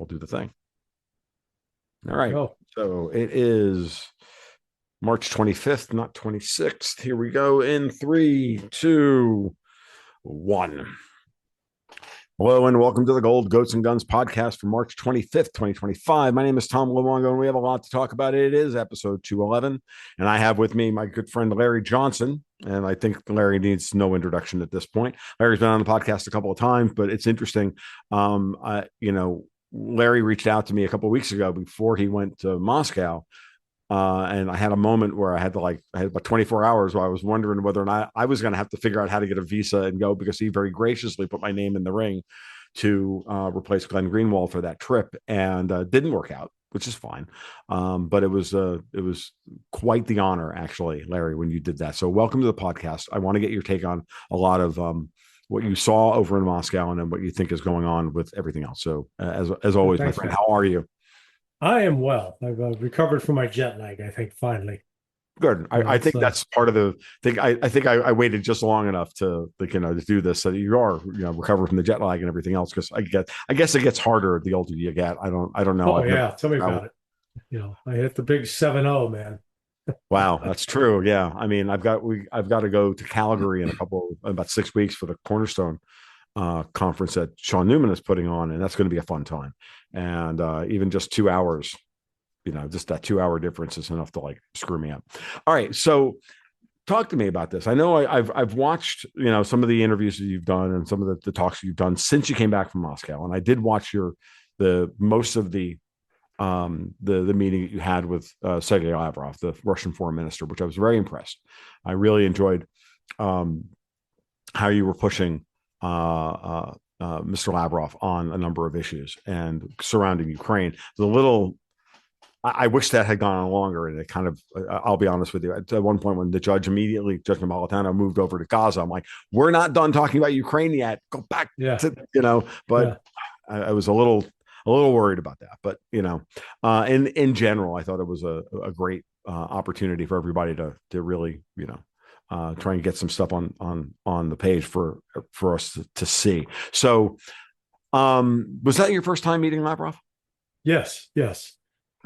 do the thing. All right. Oh, So it is March 25th, not 26th. Here we go in 3, 2, 1. Hello and welcome to the Gold Goats and Guns podcast for March 25th, 2025. My name is Tom Luongo and we have a lot to talk about. It is episode 211. And I have with me my good friend Larry Johnson. And I think Larry needs no introduction at this point. Larry's been on the podcast a couple of times, but it's interesting. Larry reached out to me a couple of weeks ago before he went to Moscow. And I had a moment where I had about 24 hours where I was wondering whether or not I was going to have to figure out how to get a visa and go, because he very graciously put my name in the ring to replace Glenn Greenwald for that trip, and didn't work out, which is fine. But it was quite the honor, actually, Larry, when you did that. So welcome to the podcast. I want to get your take on a lot of what you saw over in Moscow and then what you think is going on with everything else. So as always, my friend, how are you? I am well. I've recovered from my jet lag, I think, finally. Good. I think that's part of the thing. I think I waited just long enough to do this so that you are recover from the jet lag and everything else, because I guess it gets harder the older you get. I don't know. Oh yeah, tell me about it. I hit the big 7-0, man. Wow, that's true. Yeah, I mean, I've got to go to Calgary in about 6 weeks for the Cornerstone conference that Sean Newman is putting on, and that's going to be a fun time. And even just 2 hours, just that 2 hour difference is enough to screw me up. All right, so talk to me about this. I know I've watched some of the interviews that you've done and some of the talks that you've done since you came back from Moscow, and I did watch most of the meeting that you had with Sergei Lavrov, the Russian foreign minister, which I was very impressed. I really enjoyed how you were pushing Mr. Lavrov on a number of issues and surrounding Ukraine. I wish that had gone on longer, and it kind of, I'll be honest with you, at one point when Judge Napolitano moved over to Gaza, I'm like, we're not done talking about Ukraine yet. Go back but I was a little worried about that. But, in general, I thought it was a great opportunity for everybody to really, try and get some stuff on the page for us to see. So, was that your first time meeting Lavrov? Yes.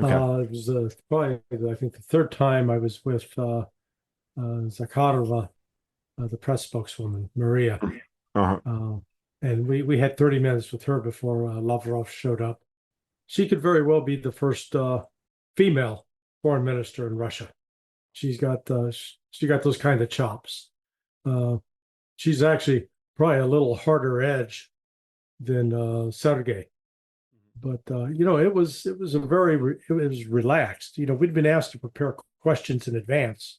Okay. It was probably, I think, the third time I was with Zakharova, the press spokeswoman, Maria. Uh-huh. And we had 30 minutes with her before Lavrov showed up. She could very well be the first female foreign minister in Russia. She got those kind of chops. She's actually probably a little harder edge than Sergei, but it was relaxed. We'd been asked to prepare questions in advance,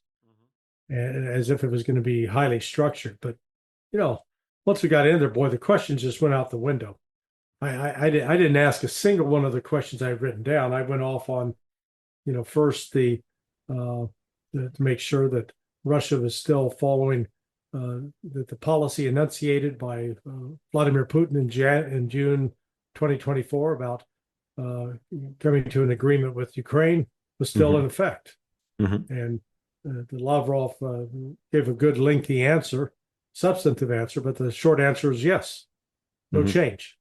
and as if it was going to be highly structured. But once we got in there, boy, the questions just went out the window. I didn't ask a single one of the questions I'd written down. I went off on, first to make sure that Russia was still following the policy enunciated by Vladimir Putin in June 2024 about coming to an agreement with Ukraine was still in effect. And the Lavrov gave a good lengthy answer, substantive answer, but the short answer is yes, no change,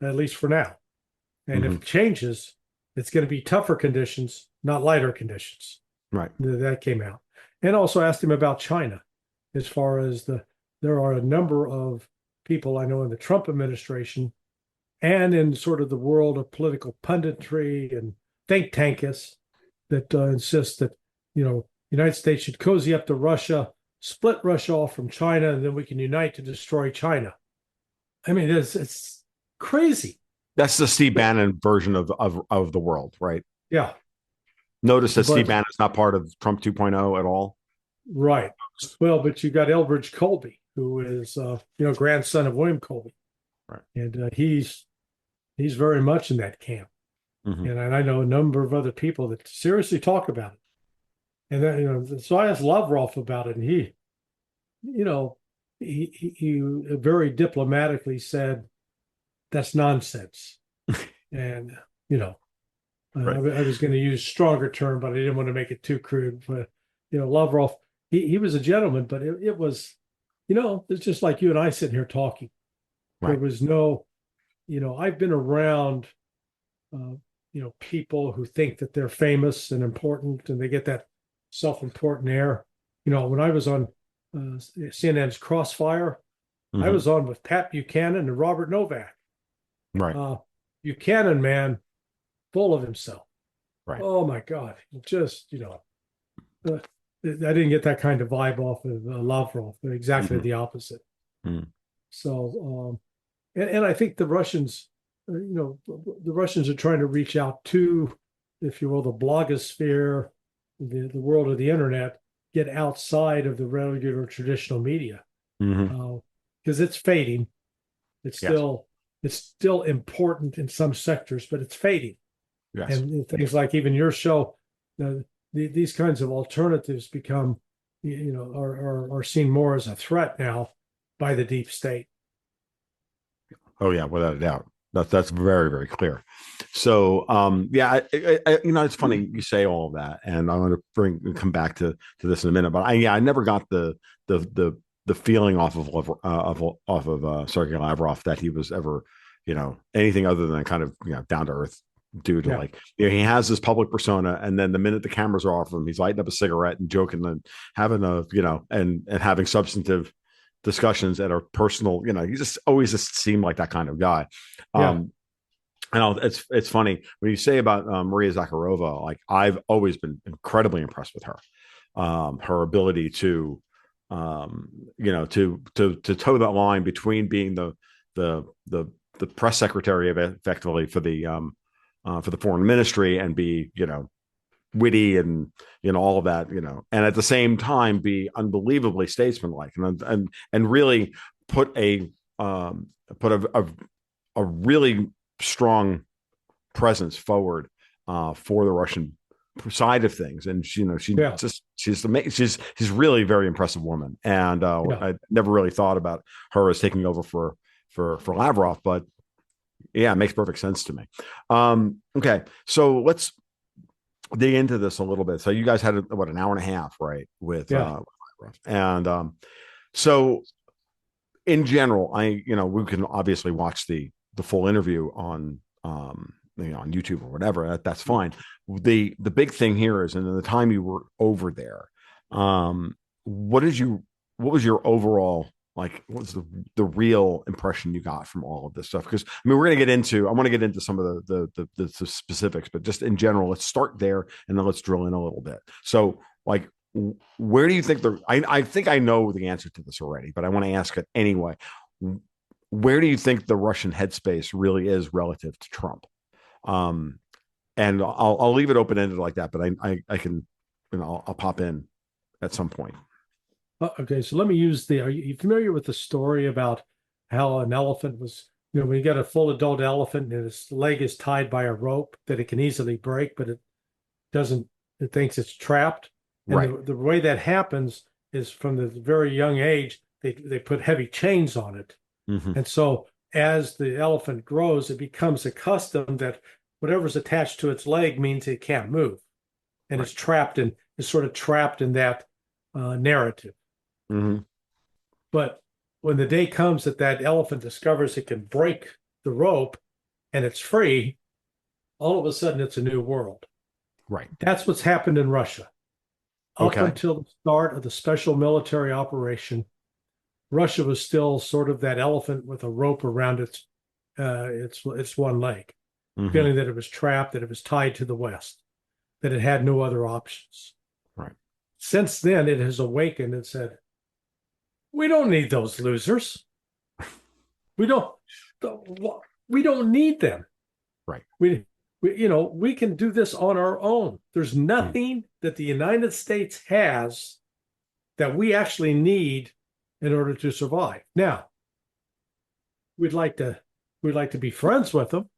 at least for now. And if it changes, it's going to be tougher conditions, not lighter conditions. Right. That came out. And also asked him about China, as far as there are a number of people I know in the Trump administration and in sort of the world of political punditry and think tankists that insist that, the United States should cozy up to Russia, split Russia off from China, and then we can unite to destroy China. I mean, it's crazy. That's the Steve Bannon version of the world, right? Yeah. Notice that Steve Bannon is not part of Trump 2.0 at all. Right. Well, but you got Elbridge Colby, who is, grandson of William Colby. Right. And he's very much in that camp. And I know a number of other people that seriously talk about it. And then, so I asked Lavrov about it, and he very diplomatically said, that's nonsense. And, right. I was going to use stronger term, but I didn't want to make it too crude. But, Lavrov, he was a gentleman, but it was, it's just like you and I sitting here talking. Right. There was no, I've been around people who think that they're famous and important, and they get that self-important air. When I was on CNN's Crossfire, I was on with Pat Buchanan and Robert Novak. Right. Buchanan, man, full of himself. Right. Oh my God. Just, I didn't get that kind of vibe off of Lavrov, exactly the opposite. So, and I think the Russians, the Russians are trying to reach out to, if you will, the blogosphere, the world of the internet, get outside of the regular traditional media, because it's fading. It's still important in some sectors, but it's fading. Yes. And things like even your show, these kinds of alternatives become, are seen more as a threat now by the deep state. Oh yeah, without a doubt. That's very, very clear. So it's funny you say all of that, and I want to come back to this in a minute. But I never got the feeling off of Sergei Lavrov that he was ever anything other than kind of down to earth dude. Yeah. Like he has this public persona, and then the minute the cameras are off him, he's lighting up a cigarette and joking and having and having substantive discussions that are personal. He just always seemed like that kind of guy. And it's funny when you say about Maria Zakharova. Like I've always been incredibly impressed with her, her ability to to toe that line between being the press secretary effectively for the foreign ministry and be witty and all of that, and at the same time be unbelievably statesmanlike and really put a really strong presence forward for the Russian side of things. And she's really a very impressive woman. And I never really thought about her as taking over for Lavrov, but yeah, it makes perfect sense to me. Okay, so let's dig into this a little bit. So you guys had an hour and a half, right? With and so in general, we can obviously watch the full interview on on YouTube or whatever. That's fine. The big thing here is, and in the time you were over there, what was your overall, like, what was the real impression you got from all of this stuff? Because I want to get into some of the specifics, but just in general, let's start there and then let's drill in a little bit. So, like, where do you think I think I know the answer to this already, but I want to ask it anyway. Where do you think the Russian headspace really is relative to Trump? And I'll leave it open ended like that, but I can, I'll pop in at some point. Okay, so let me use are you familiar with the story about how an elephant was, when you got a full adult elephant and its leg is tied by a rope that it can easily break, but it thinks it's trapped. And right. The way that happens is from the very young age, they put heavy chains on it. And so as the elephant grows, it becomes accustomed that whatever's attached to its leg means it can't move. And it's sort of trapped in that narrative. But when the day comes that elephant discovers it can break the rope and it's free, all of a sudden it's a new world. Right. That's what's happened in Russia. Up until the start of the special military operation, Russia was still sort of that elephant with a rope around its one leg, feeling that it was trapped, that it was tied to the West, that it had no other options. Right. Since then, it has awakened and said, we don't need those losers. We don't need them. Right. We can do this on our own. There's nothing that the United States has that we actually need in order to survive. Now, we'd like to be friends with them.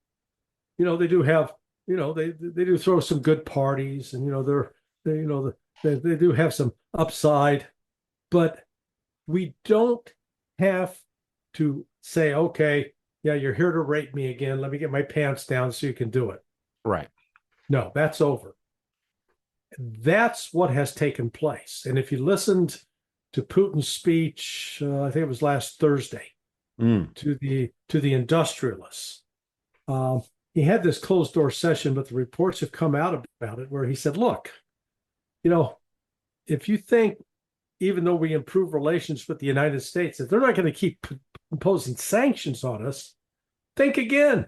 They do have, they do throw some good parties, and they do have some upside, but we don't have to say, okay, yeah, you're here to rape me again. Let me get my pants down so you can do it. Right. No, that's over. That's what has taken place. And if you listened to Putin's speech, I think it was last Thursday, to the industrialists, he had this closed door session, but the reports have come out about it where he said, look, if you think, even though we improve relations with the United States, if they're not going to keep imposing sanctions on us, think again.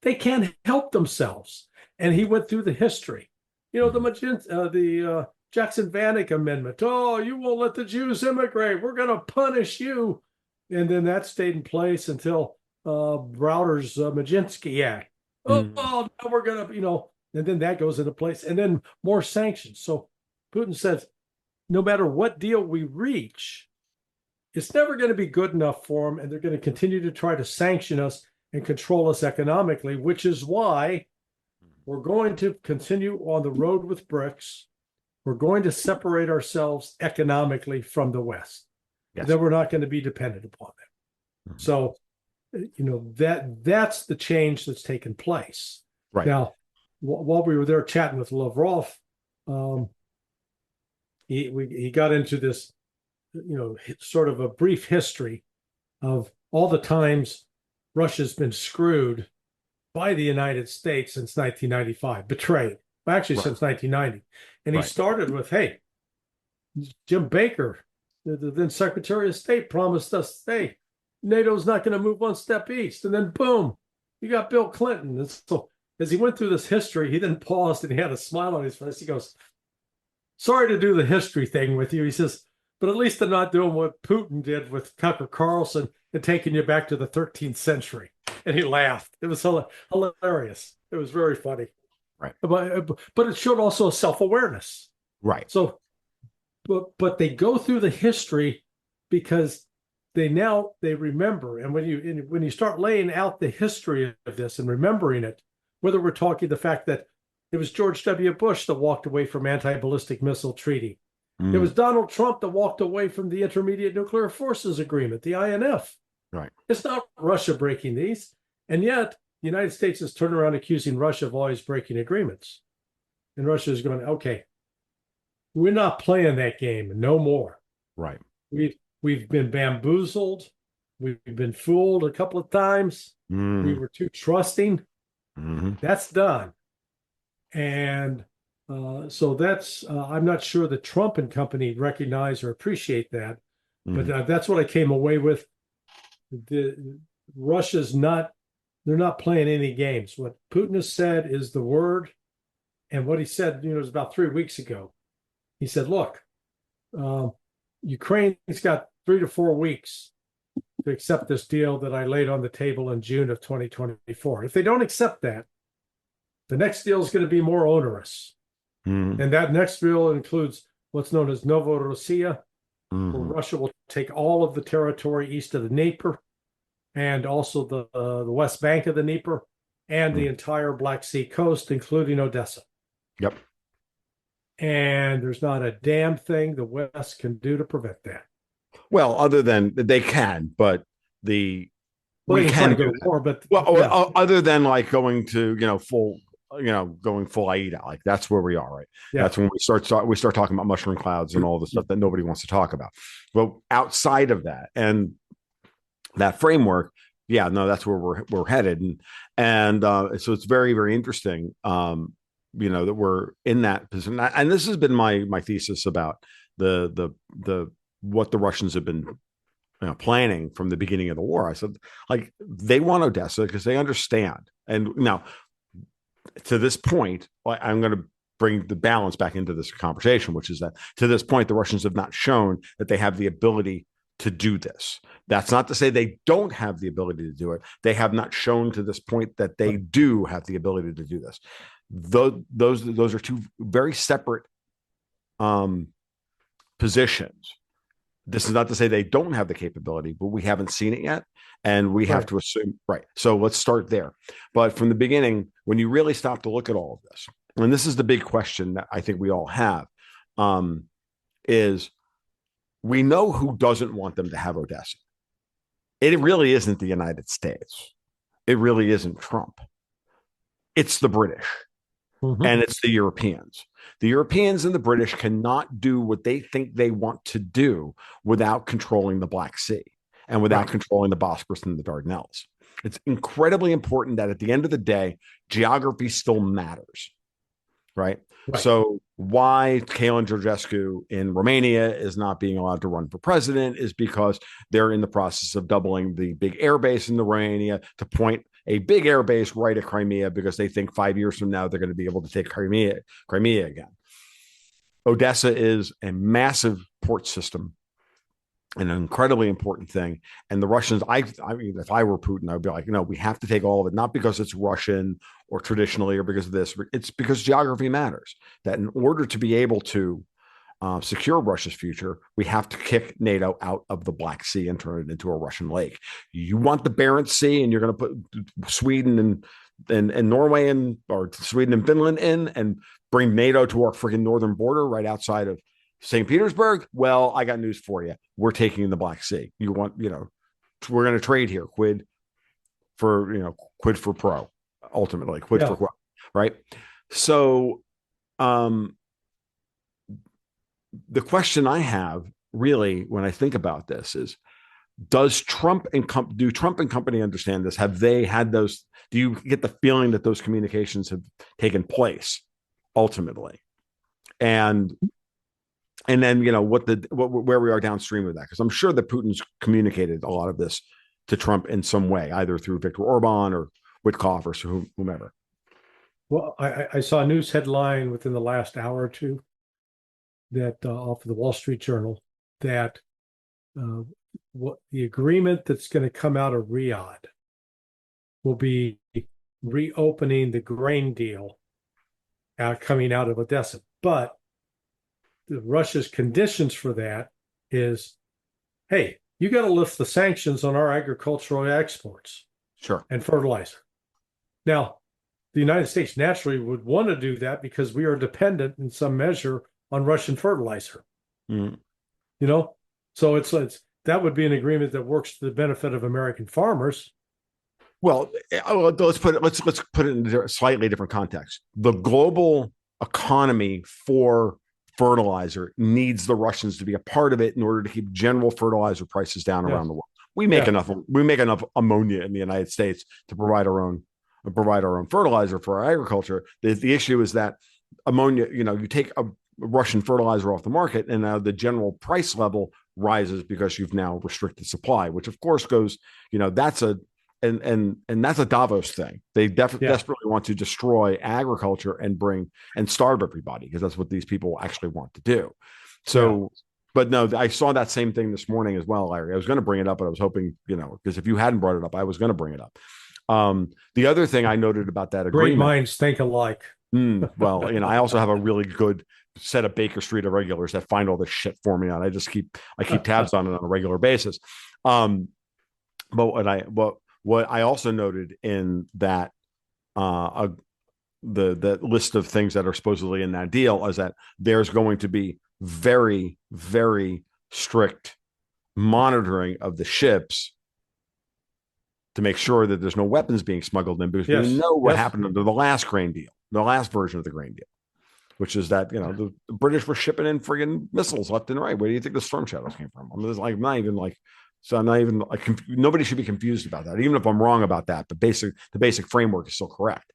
They can't help themselves. And he went through the history. The Jackson-Vanik Amendment. Oh, you won't let the Jews immigrate. We're going to punish you. And then that stayed in place until Browder's Majinsky Act. Now we're going to, and then that goes into place. And then more sanctions. So Putin says, no matter what deal we reach, it's never going to be good enough for them. And they're going to continue to try to sanction us and control us economically, which is why we're going to continue on the road with BRICS. We're going to separate ourselves economically from the West. Yes. Then we're not going to be dependent upon them. Mm-hmm. So, that's the change that's taken place. Right. Now, while we were there chatting with Lavrov, he got into this, sort of a brief history of all the times Russia's been screwed by the United States since 1995, betrayed, actually right. Since 1990. And he started with, hey, Jim Baker, the then Secretary of State, promised us, hey, NATO's not going to move one step east. And then boom, you got Bill Clinton. And so as he went through this history, he then paused and he had a smile on his face. He goes, sorry to do the history thing with you. He says, but at least they're not doing what Putin did with Tucker Carlson and taking you back to the 13th century. And he laughed. It was hilarious. It was very funny. Right. But it showed also a self-awareness. Right. So, but they go through the history because they remember. And when you start laying out the history of this and remembering it, whether we're talking the fact that it was George W. Bush that walked away from anti-ballistic missile treaty. It was Donald Trump that walked away from the Intermediate Nuclear Forces Agreement, the INF. Right. It's not Russia breaking these. And yet, the United States is turning around accusing Russia of always breaking agreements. And Russia is going, okay, we're not playing that game, no more. Right. We've been bamboozled. We've been fooled a couple of times. We were too trusting. That's done. And so that's, I'm not sure that Trump and company recognize or appreciate that, but that's what I came away with. Russia's not, they're not playing any games. What Putin has said is the word. And what he said, it was about 3 weeks ago. He said, look, Ukraine's got 3 to 4 weeks to accept this deal that I laid on the table in June of 2024. If they don't accept that, the next deal is going to be more onerous. And that next deal includes what's known as Novorossiya, where Russia will take all of the territory east of the Dnieper and also the west bank of the Dnieper and the entire Black Sea coast, including Odessa. Yep. And there's not a damn thing the West can do to prevent that. Well, other than they can, but we can go to war, but other than like going to full AIDA, like that's where we are, right? Yeah. That's when we start talking about mushroom clouds and all the stuff that nobody wants to talk about. But outside of that and that framework, that's where we're headed, and so it's very, very interesting. That we're in that position, and this has been my thesis about the what the Russians have been planning from the beginning of the war. I said, like, they want Odessa because they understand, and now, to this point, I'm going to bring the balance back into this conversation, which is that to this point, the Russians have not shown that they have the ability to do this. That's not to say they don't have the ability to do it. They have not shown to this point that they do have the ability to do this. Those are two very separate positions. This is not to say they don't have the capability, but we haven't seen it yet. And we have to assume, right. So let's start there. But from the beginning, when you really stop to look at all of this, and this is the big question that I think we all have, is we know who doesn't want them to have Odessa. It really isn't the United States. It really isn't Trump. It's the British. And it's the Europeans. The Europeans and the British cannot do what they think they want to do without controlling the Black Sea and without controlling the Bosporus and the Dardanelles. It's incredibly important that at the end of the day, geography still matters, right? Right. So why Kalin Georgescu in Romania is not being allowed to run for president is because they're in the process of doubling the big air base in Romania to point a big air base right at Crimea because they think 5 years from now they're going to be able to take Crimea again. Odessa is a massive port system, an incredibly important thing. And the Russians, I mean, if I were Putin, I would be like, no, we have to take all of it, not because it's Russian or traditionally or because of this. It's because geography matters. That in order to be able to secure Russia's future, we have to kick NATO out of the Black Sea and turn it into a Russian lake. You want the Barents Sea, and you're going to put Sweden and Norway in, or Sweden and Finland in, and bring NATO to our freaking northern border right outside of St. Petersburg. Well, I got news for you. We're taking the Black Sea. You want, we're going to trade here, quid for pro, ultimately, quid for quo, right? So, the question I have really when I think about this is, do Trump and company understand this? Have they had those? Do you get the feeling that those communications have taken place ultimately? And then, where we are downstream of that, because I'm sure that Putin's communicated a lot of this to Trump in some way, either through Viktor Orban or Witkoff or whomever. Well, I saw a news headline within the last hour or two that off of the Wall Street Journal that what the agreement that's going to come out of Riyadh will be reopening the grain deal coming out of Odessa. But Russia's conditions for that is, hey, you got to lift the sanctions on our agricultural exports, sure, and fertilizer. Now, the United States naturally would want to do that because we are dependent in some measure on Russian fertilizer. Mm. So it's that would be an agreement that works to the benefit of American farmers. Well, let's put it in a slightly different context. The global economy for fertilizer needs the Russians to be a part of it in order to keep general fertilizer prices down around the world. We make enough ammonia in the United States to provide our own fertilizer for our agriculture. The issue is that ammonia, you take a Russian fertilizer off the market, and now the general price level rises because you've now restricted supply, which of course goes, that's a Davos thing. They desperately want to destroy agriculture and starve everybody, because that's what these people actually want to do. So, but no, I saw that same thing this morning as well, Larry. I was going to bring it up, but I was hoping, because if you hadn't brought it up, I was going to bring it up. The other thing I noted about that agreement. Great minds think alike. Well, I also have a really good set of Baker Street irregulars that find all this shit for me, and I keep tabs on it on a regular basis. But what I also noted in that the list of things that are supposedly in that deal is that there's going to be very, very strict monitoring of the ships to make sure that there's no weapons being smuggled in, because we know what happened under the last grain deal, the last version of the grain deal, which is that, the British were shipping in friggin' missiles left and right. Where do you think the Storm Shadows came from? Nobody should be confused about that. Even if I'm wrong about that, the basic framework is still correct.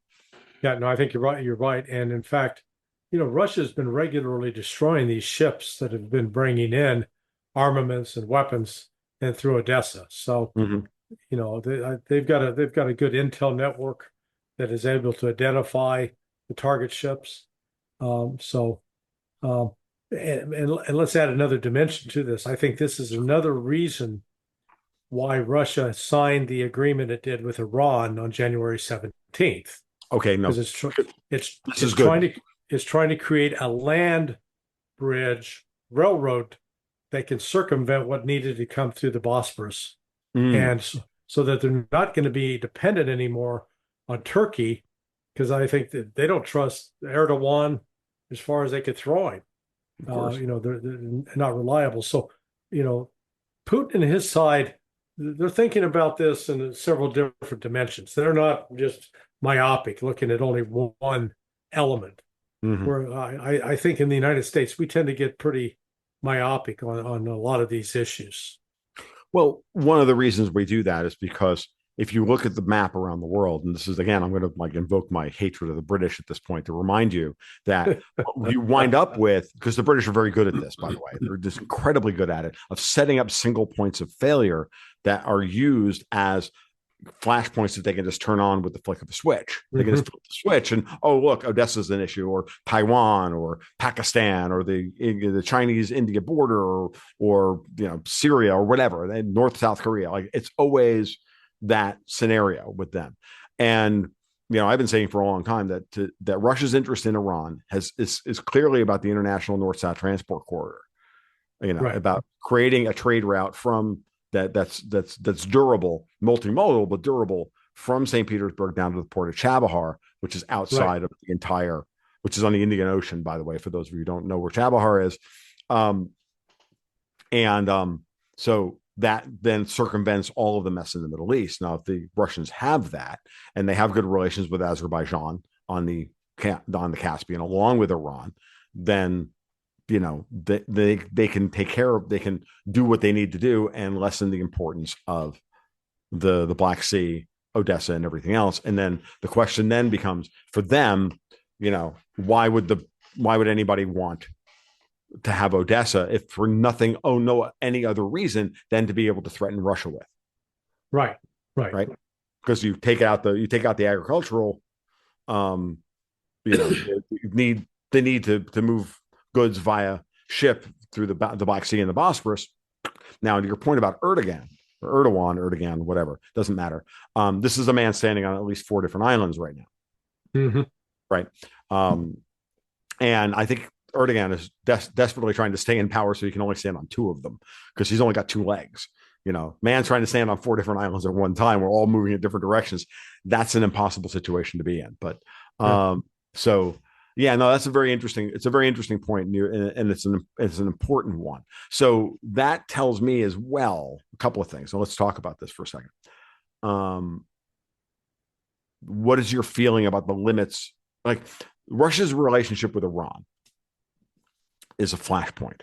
Yeah, no, I think you're right. You're right. And in fact, Russia's been regularly destroying these ships that have been bringing in armaments and weapons and through Odessa. So, they've got a good intel network that is able to identify the target ships. And let's add another dimension to this. I think this is another reason why Russia signed the agreement it did with Iran on January 17th. Okay, no, it's trying to create a land bridge railroad that can circumvent what needed to come through the Bosporus, and so that they're not going to be dependent anymore on Turkey, because I think that they don't trust Erdogan as far as they could throw him. They're not reliable. So, Putin and his side, they're thinking about this in several different dimensions. They're not just myopic, looking at only one element. Where I think in the United States, we tend to get pretty myopic on a lot of these issues. Well, one of the reasons we do that is because if you look at the map around the world, and this is again, I'm going to like invoke my hatred of the British at this point to remind you that what you wind up with, because the British are very good at this, by the way, they're just incredibly good at it, of setting up single points of failure that are used as flashpoints that they can just turn on with the flick of a switch. They can just flip the switch and, oh, look, Odessa's an issue, or Taiwan, or Pakistan, or the Chinese India border, or Syria, or whatever, North South Korea. Like, it's always that scenario with them. And I've been saying for a long time that Russia's interest in Iran is clearly about the international north-south transport corridor. Right. About creating a trade route from that's durable, multimodal, but durable, from St. Petersburg down to the port of Chabahar, which is outside of the entire, which is on the Indian Ocean, by the way, for those of you who don't know where Chabahar is. So that then circumvents all of the mess in the Middle East. Now, if the Russians have that, and they have good relations with Azerbaijan on the Caspian, along with Iran, then they can take care of, they can do what they need to do and lessen the importance of the Black Sea, Odessa, and everything else. And then the question then becomes, for them, why would anybody want to have Odessa if for nothing, any other reason than to be able to threaten Russia with? Right. Because you take out the agricultural, they need to move goods via ship through the Black Sea and the Bosphorus. Now, to your point about Erdogan, whatever, doesn't matter. This is a man standing on at least 4 different islands right now. Right. And I think Erdogan is desperately trying to stay in power so he can only stand on 2 of them, because he's only got 2 legs. Man trying to stand on 4 different islands at one time, we're all moving in different directions. That's an impossible situation to be in. But so yeah, no, that's a very interesting point, and it's an important one. So that tells me as well a couple of things. So let's talk about this for a second. What is your feeling about the limits? Like, Russia's relationship with Iran is a flashpoint,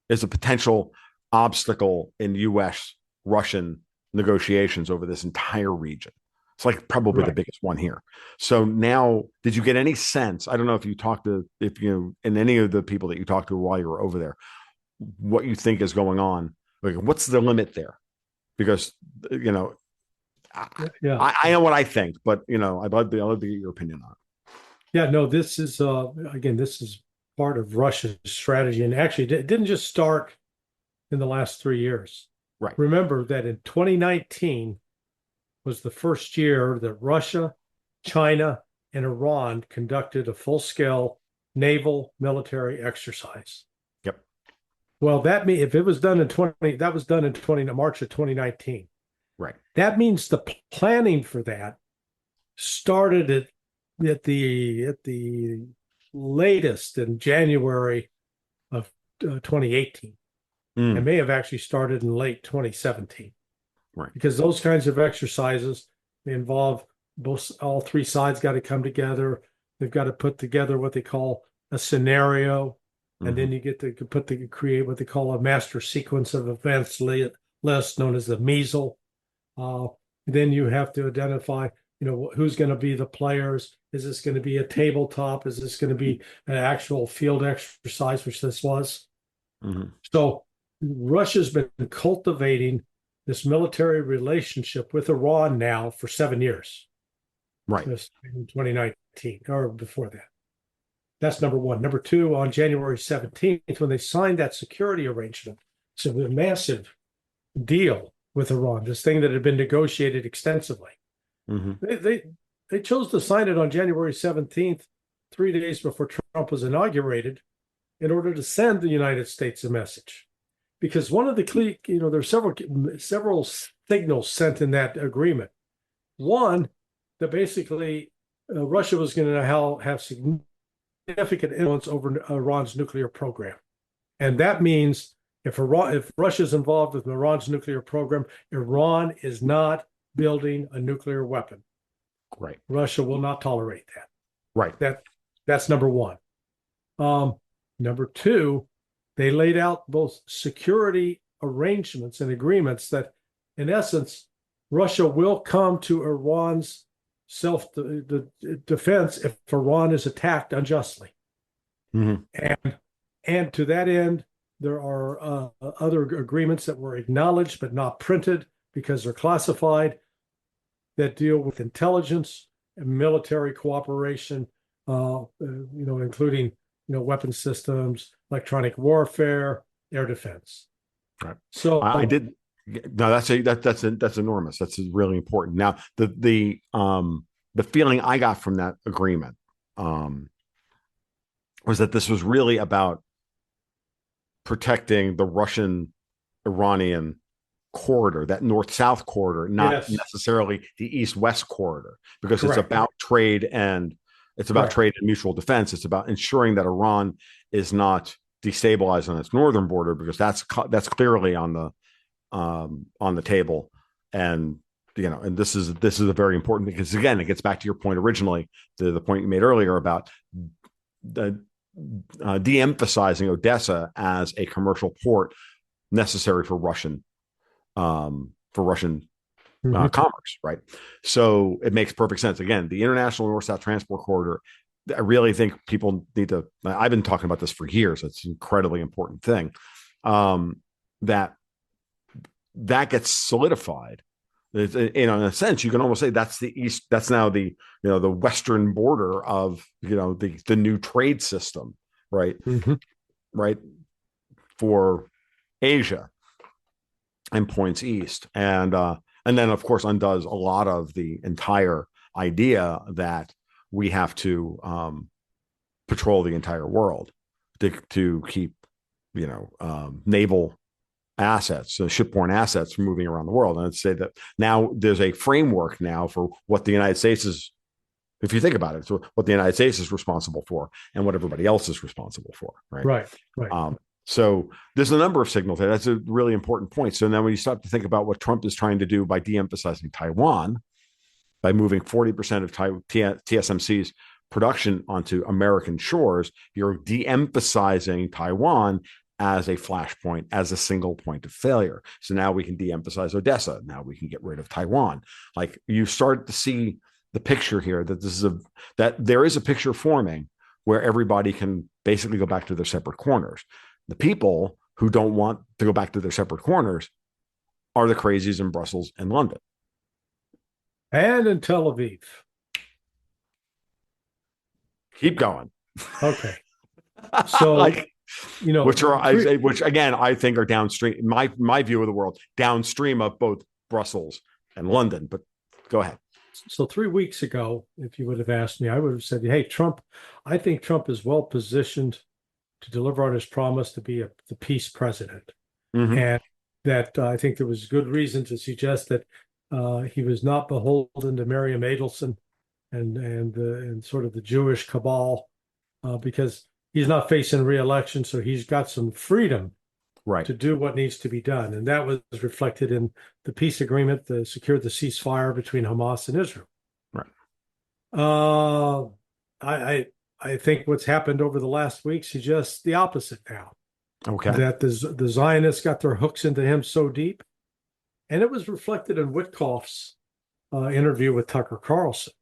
is a potential obstacle in U.S.-Russian negotiations over this entire region. It's like probably the biggest one here. So now, did you get any sense? I don't know if you and any of the people that you talked to while you were over there, what you think is going on. Like, what's the limit there? Because, I know what I think, but, I'd love to get your opinion on it. Yeah, no, this is, this is part of Russia's strategy. And actually, it didn't just start in the last 3 years. Right. Remember that in 2019, was the first year that Russia, China, and Iran conducted a full-scale naval military exercise. Yep. Well, that means if it was done that was done in March of 2019. Right. That means the planning for that started at the latest in January of 2018. It may have actually started in late 2017. Right. Because those kinds of exercises, they involve all 3 sides got to come together. They've got to put together what they call a scenario, and then you get to create what they call a master sequence of events list, known as the MESL. Then you have to identify, who's going to be the players. Is this going to be a tabletop? Is this going to be an actual field exercise, which this was? So Russia's been cultivating this military relationship with Iran now for 7 years. Right. Just in 2019 or before that. That's number one. Number two, on January 17th, when they signed that security arrangement, it's a massive deal with Iran, this thing that had been negotiated extensively. They chose to sign it on January 17th, 3 days before Trump was inaugurated, in order to send the United States a message. Because one of the there's several signals sent in that agreement. One, that basically Russia was going to have significant influence over Iran's nuclear program, and that means if Russia is involved with Iran's nuclear program, Iran is not building a nuclear weapon. Right. Russia will not tolerate that. Right. That's number one. Number two, they laid out both security arrangements and agreements that, in essence, Russia will come to Iran's self-defense if Iran is attacked unjustly. Mm-hmm. And to that end, there are other agreements that were acknowledged but not printed because they're classified that deal with intelligence and military cooperation, including weapon systems, electronic warfare, air defense. Right. So I did. No, that's enormous. That's really important. Now, the feeling I got from that agreement was that this was really about protecting the Russian Iranian corridor, that north south corridor, not yes, necessarily the east west corridor, because it's correct. about trade and Correct. mutual defense. It's about ensuring that Iran is not destabilized on its northern border, because that's clearly on the table. And and this is a very important, because again, it gets back to your point originally, the point you made earlier about the de-emphasizing Odessa as a commercial port necessary for Russian commerce, right? So it makes perfect sense. Again, the international north-south transport corridor, I really think people need to. I've been talking about this for years. It's an incredibly important thing. That gets solidified. In a sense, you can almost say that's the east. That's now the the western border of the new trade system, right? Mm-hmm. Right, for Asia and points east, and then of course undoes a lot of the entire idea that we have to patrol the entire world to keep naval assets, shipborne assets, from moving around the world. And I'd say that now there's a framework now for what the United States is, if you think about it, so what the United States is responsible for and what everybody else is responsible for, right? Right. So there's a number of signals there. That's a really important point. So now when you start to think about what Trump is trying to do by de-emphasizing Taiwan, by moving 40% of TSMC's production onto American shores, you're de-emphasizing Taiwan as a flashpoint, as a single point of failure. So now we can de-emphasize Odessa. Now we can get rid of Taiwan. Like, you start to see the picture here that that there is a picture forming where everybody can basically go back to their separate corners. The people who don't want to go back to their separate corners are the crazies in Brussels and London. And in Tel Aviv. Keep going. Okay. So, like, which again, I think are downstream, my view of the world, downstream of both Brussels and London. But go ahead. So 3 weeks ago, if you would have asked me, I would have said, hey, I think Trump is well positioned to deliver on his promise to be the peace president. Mm-hmm. And that I think there was good reason to suggest that he was not beholden to Miriam Adelson and sort of the Jewish cabal, because he's not facing re-election, so he's got some freedom to do what needs to be done. And that was reflected in the peace agreement that secured the ceasefire between Hamas and Israel. Right. I think what's happened over the last week suggests the opposite now. Okay. That the Zionists got their hooks into him so deep. And it was reflected in Witkoff's interview with Tucker Carlson.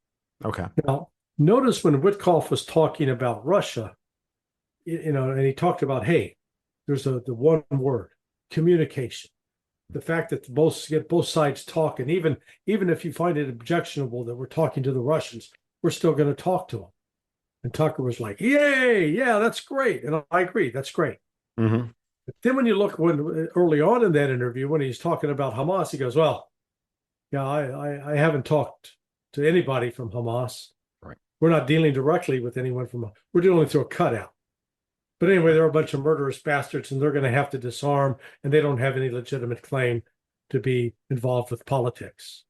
Okay. Now, notice when Witkoff was talking about Russia, and he talked about, hey, there's the one word, communication. The fact that both sides talk, and even if you find it objectionable that we're talking to the Russians, we're still going to talk to them. And Tucker was like, yay, yeah, that's great. And I agree, that's great. Mm-hmm. But then when you look early on in that interview, when he's talking about Hamas, he goes, well, yeah, I haven't talked to anybody from Hamas. Right. We're not dealing directly with anyone we're dealing through a cutout. But anyway, they're a bunch of murderous bastards, and they're going to have to disarm, and they don't have any legitimate claim to be involved with politics.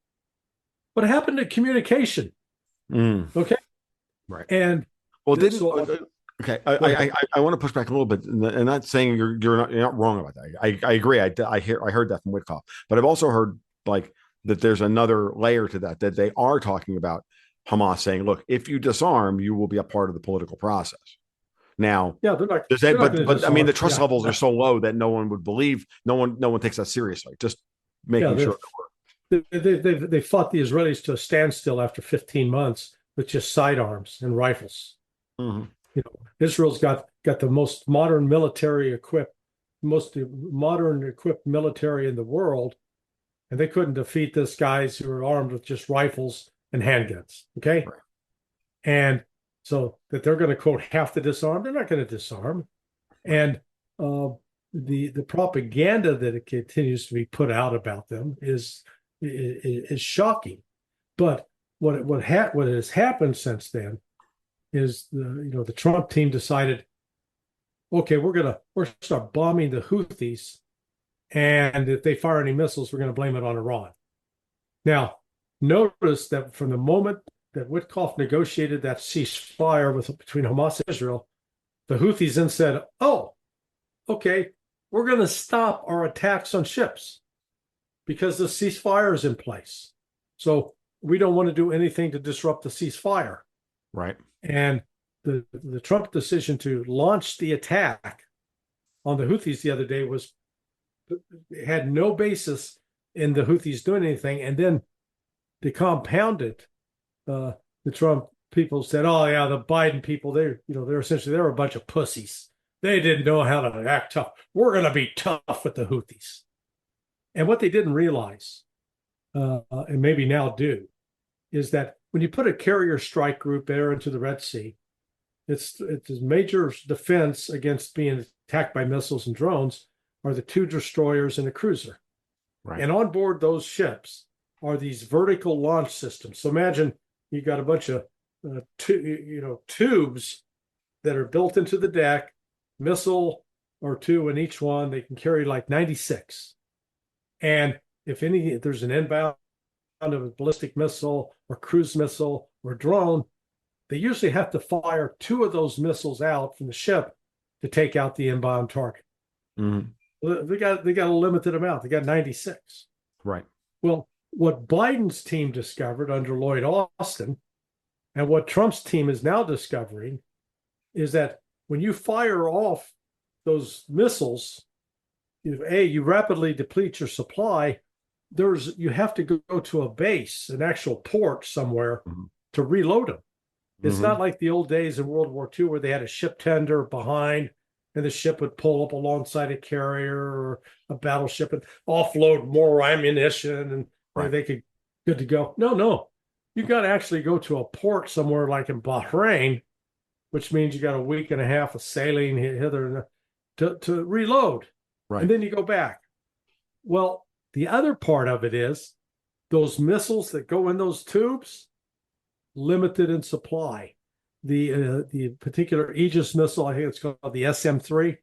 What happened to communication? Okay. Right. And well, okay. I want to push back a little bit, and not saying you're not wrong about that. I agree. I heard that from Witkoff, but I've also heard that there's another layer to that they are talking about Hamas saying, look, if you disarm, you will be a part of the political process. Now, yeah, they're not. But I mean, the trust levels are so low that no one would believe. No one takes that seriously. Just making sure. They fought the Israelis to a standstill after 15 months with just sidearms and rifles. Mm-hmm. You know, Israel's got the most modern military in the world, and they couldn't defeat this guys who were armed with just rifles and handguns. Okay, Right. and so that they're going to quote have to disarm. They're not going to disarm, and the propaganda that it continues to be put out about them is shocking. But what has happened since then is the Trump team decided, okay, we're start bombing the Houthis, and if they fire any missiles, we're going to blame it on Iran. Now, notice that from the moment that Witkoff negotiated that ceasefire between Hamas and Israel, the Houthis then said, "Oh, okay, we're going to stop our attacks on ships because the ceasefire is in place. So we don't want to do anything to disrupt the ceasefire." Right. And the Trump decision to launch the attack on the Houthis the other day had no basis in the Houthis doing anything. And then to compound it, the Trump people said, "Oh yeah, the Biden people, they're a bunch of pussies. They didn't know how to act tough. We're going to be tough with the Houthis." And what they didn't realize, and maybe now do, is that when you put a carrier strike group there into the Red Sea, it's a major defense against being attacked by missiles and drones are the 2 destroyers and a cruiser. Right. And on board those ships are these vertical launch systems. So imagine you got a bunch of tubes that are built into the deck, missile or 2 in each one. They can carry like 96. And if there's an inbound of a ballistic missile or cruise missile or drone, they usually have to fire 2 of those missiles out from the ship to take out the inbound target. Mm-hmm. They got a limited amount. They got 96. Right. Well, what Biden's team discovered under Lloyd Austin and what Trump's team is now discovering is that when you fire off those missiles, you rapidly deplete your supply. You have to go to a base, an actual port somewhere, mm-hmm. to reload them. It's mm-hmm. not like the old days in World War II where they had a ship tender behind and the ship would pull up alongside a carrier or a battleship and offload more ammunition and right. they could good to go. No. You got to actually go to a port somewhere like in Bahrain, which means you got a week and a half of sailing hither to reload. Right. And then you go back. Well, the other part of it is those missiles that go in those tubes, limited in supply. The particular Aegis missile, I think it's called the SM-3,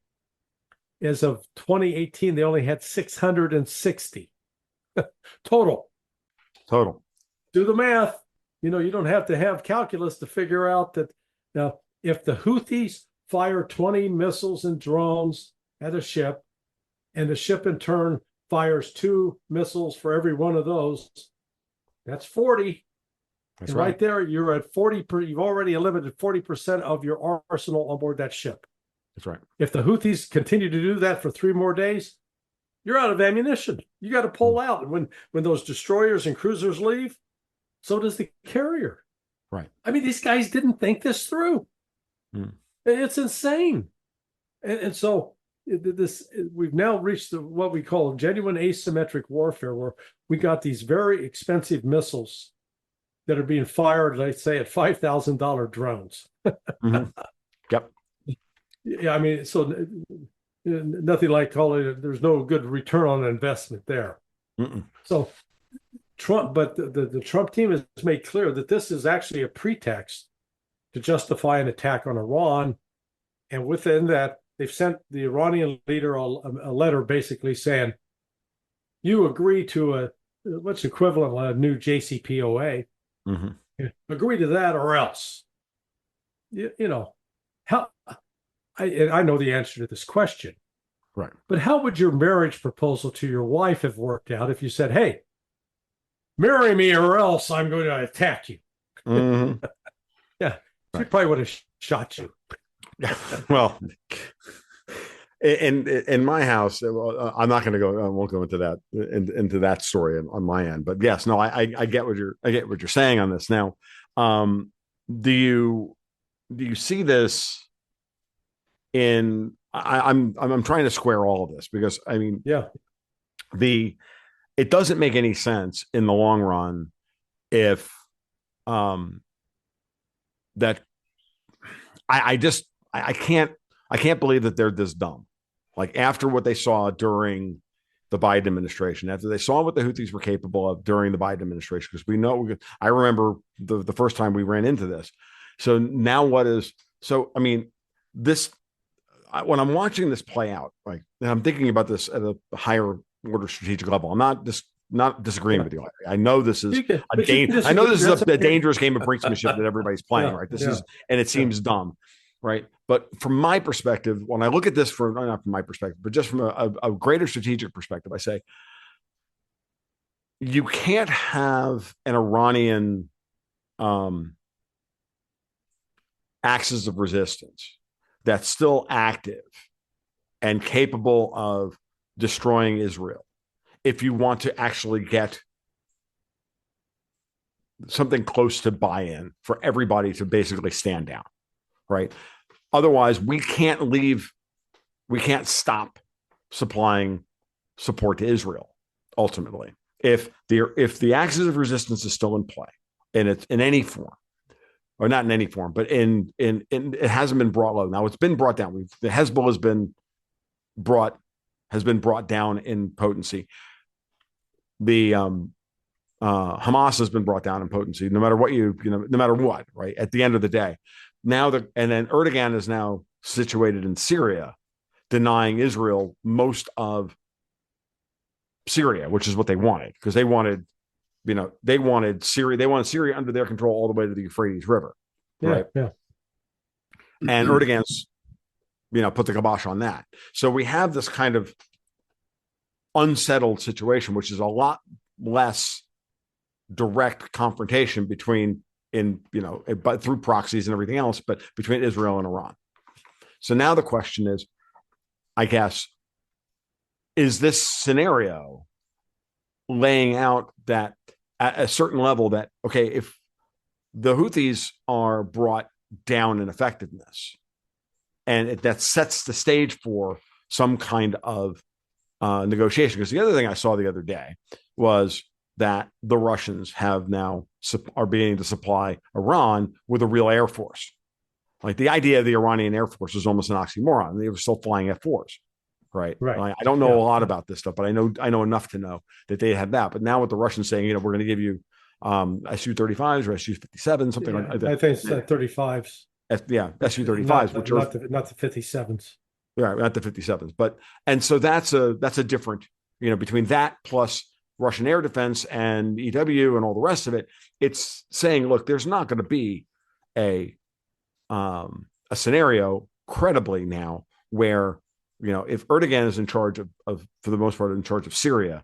as of 2018, they only had 660 total. Do the math. You don't have to have calculus to figure out that now if the Houthis fire 20 missiles and drones at a ship, and the ship in turn fires 2 missiles for every one of those, that's 40. That's right there, you're at 40. You've already eliminated 40% of your arsenal on board that ship. That's right. If the Houthis continue to do that for 3 more days, you're out of ammunition. You got to pull out. And when those destroyers and cruisers leave, so does the carrier. Right. I mean, these guys didn't think this through. It's insane. And so we've now reached what we call genuine asymmetric warfare, where we got these very expensive missiles that are being fired, let's say, at $5,000 drones. Mm-hmm. Yep. Yeah, I mean, so nothing like calling it. There's no good return on investment there. Mm-mm. So Trump, but the Trump team has made clear that this is actually a pretext to justify an attack on Iran, and within that, they've sent the Iranian leader a letter basically saying, "You agree to what's equivalent of a new JCPOA." Mm-hmm. Agree to that or else. How I know the answer to this question. Right. But how would your marriage proposal to your wife have worked out if you said, "Hey, marry me or else I'm going to attack you"? Mm-hmm. Yeah. She probably would have shot you. Well, in my house, I'm not going to go. I won't go into that into that story on my end. But yes, no, I get what you're saying on this. Now, um, do you see this in? I'm trying to square all of this because I mean, Yeah. the it doesn't make any sense in the long run if um that I just I can't believe that they're this dumb. Like after what they saw during the Biden administration, after they saw what the Houthis were capable of during the Biden administration, because we know I remember the first time we ran into this. So now what is so? I mean, this when I'm watching this play out, like and I'm thinking about this at a higher order strategic level. I'm not disagreeing Yeah. with you. I know this is You can I know disagree. this is That's a okay. dangerous game of brinksmanship that everybody's playing, Yeah. right? This Yeah. is and it Yeah. seems dumb, right? But from my perspective, when I look at this from not from my perspective, but just from a greater strategic perspective, I say you can't have an Iranian um, axis of resistance that's still active and capable of destroying Israel if you want to actually get something close to buy-in for everybody to basically stand down, right? Otherwise, we can't stop supplying support to Israel ultimately. If the axis of resistance is still in play and it's in any form, or not in any form, but in it hasn't been brought low. Now it's been brought down. The Hezbollah brought has been brought down in potency. The Hamas has been brought down in potency, no matter what no matter what, right? At the end of the day, and then Erdogan is now situated in Syria, denying Israel most of Syria, which is what they wanted because they wanted Syria under their control all the way to the Euphrates River, Yeah. right? Yeah. And Erdogan's put the kibosh on that. So we have this kind of unsettled situation, which is a lot less direct confrontation but through proxies and everything else, but between Israel and Iran. So now the question is, I guess, is this scenario laying out that at a certain level that, okay, if the Houthis are brought down in effectiveness and that sets the stage for some kind of negotiation. Because the other thing I saw the other day was that the Russians are beginning to supply Iran with a real air force. Like the idea of the Iranian Air Force was almost an oxymoron. They were still flying F-4s, right? Right. I don't know Yeah. a lot about this stuff, but I know enough to know that they had that. But now with the Russians saying, we're going to give you Su-35s or Su-57, something Yeah. like that. I think it's 35s. Su-35s, which are Not the 57s. right, not the 57s. But and so that's a different, between that plus Russian air defense and EW and all the rest of it, it's saying, look, there's not going to be a scenario credibly now where if Erdogan is in charge of for the most part in charge of Syria,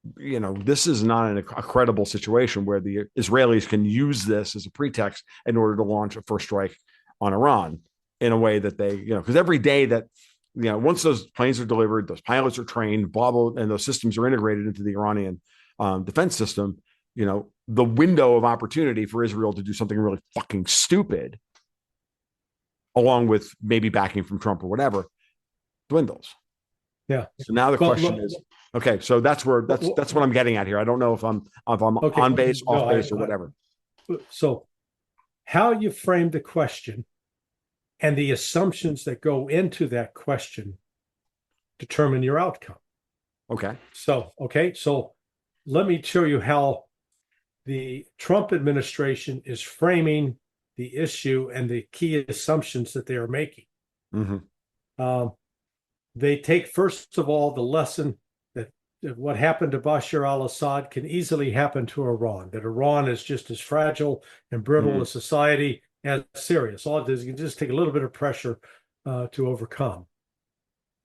this is not a credible situation where the Israelis can use this as a pretext in order to launch a first strike on Iran in a way that they, because every day that, once those planes are delivered, those pilots are trained, blah, blah, and those systems are integrated into the Iranian defense system, the window of opportunity for Israel to do something really fucking stupid, along with maybe backing from Trump or whatever, dwindles. Yeah. So now the question is, okay, so that's what I'm getting at here. I don't know if I'm Okay. on base, No, off base, or whatever. So how you frame the question and the assumptions that go into that question determine your outcome. Okay. So let me show you how the Trump administration is framing the issue and the key assumptions that they are making. Mm-hmm. They take, first of all, the lesson that what happened to Bashar al-Assad can easily happen to Iran, that Iran is just as fragile and brittle a society as Syria. So all it is, you can just take a little bit of pressure to overcome.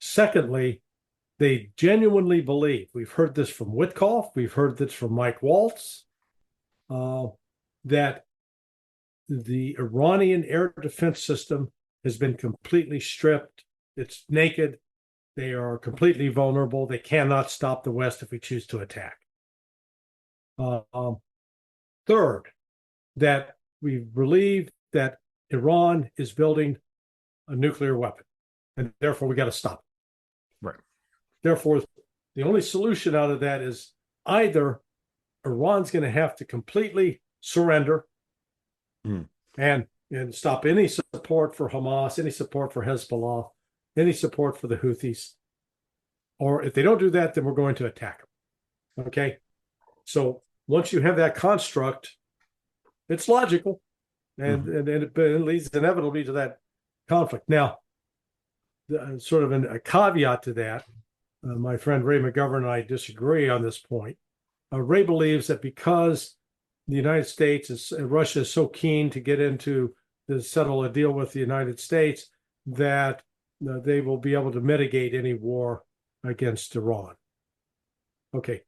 Secondly, they genuinely believe, we've heard this from Witkoff, we've heard this from Mike Waltz, that the Iranian air defense system has been completely stripped. It's naked. They are completely vulnerable. They cannot stop the West if we choose to attack. Third, that we believe that Iran is building a nuclear weapon, and therefore we got to stop it. Right. Therefore, the only solution out of that is either Iran's going to have to completely surrender and stop any support for Hamas, any support for Hezbollah, any support for the Houthis. Or if they don't do that, then we're going to attack them. Okay? So once you have that construct, it's logical, and it leads inevitably to that conflict. Now, sort of a caveat to that, my friend Ray McGovern and I disagree on this point. Ray believes that because the United States Russia is so keen to get into to settle a deal with the United States that they will be able to mitigate any war against Iran. Okay,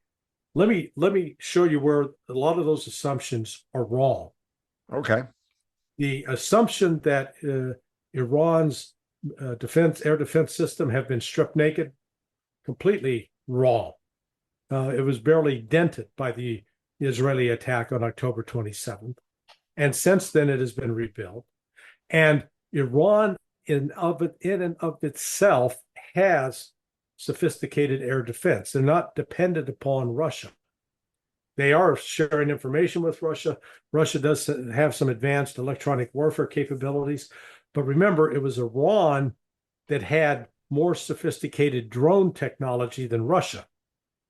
let me show you where a lot of those assumptions are wrong. Okay. The assumption that Iran's air defense system have been stripped naked, completely wrong. It was barely dented by the Israeli attack on October 27th. And since then, it has been rebuilt. And Iran, in and of itself, has sophisticated air defense. They're not dependent upon Russia. They are sharing information with Russia. Russia does have some advanced electronic warfare capabilities. But remember, it was Iran that had more sophisticated drone technology than Russia.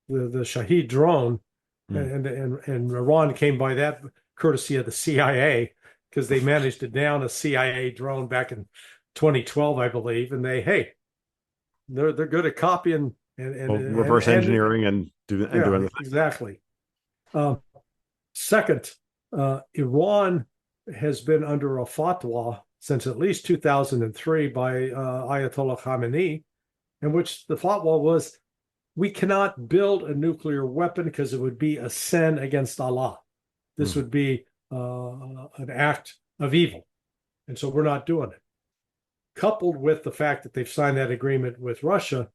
The Shahed drone, and Iran came by that courtesy of the CIA, because they managed to down a CIA drone back in 2012, I believe. And they're good at copying and reverse engineering and doing other things. Exactly. Second, Iran has been under a fatwa since at least 2003 by Ayatollah Khamenei, in which the fatwa was, we cannot build a nuclear weapon because it would be a sin against Allah. This would be an act of evil. And so we're not doing it. Coupled with the fact that they've signed that agreement with Russia,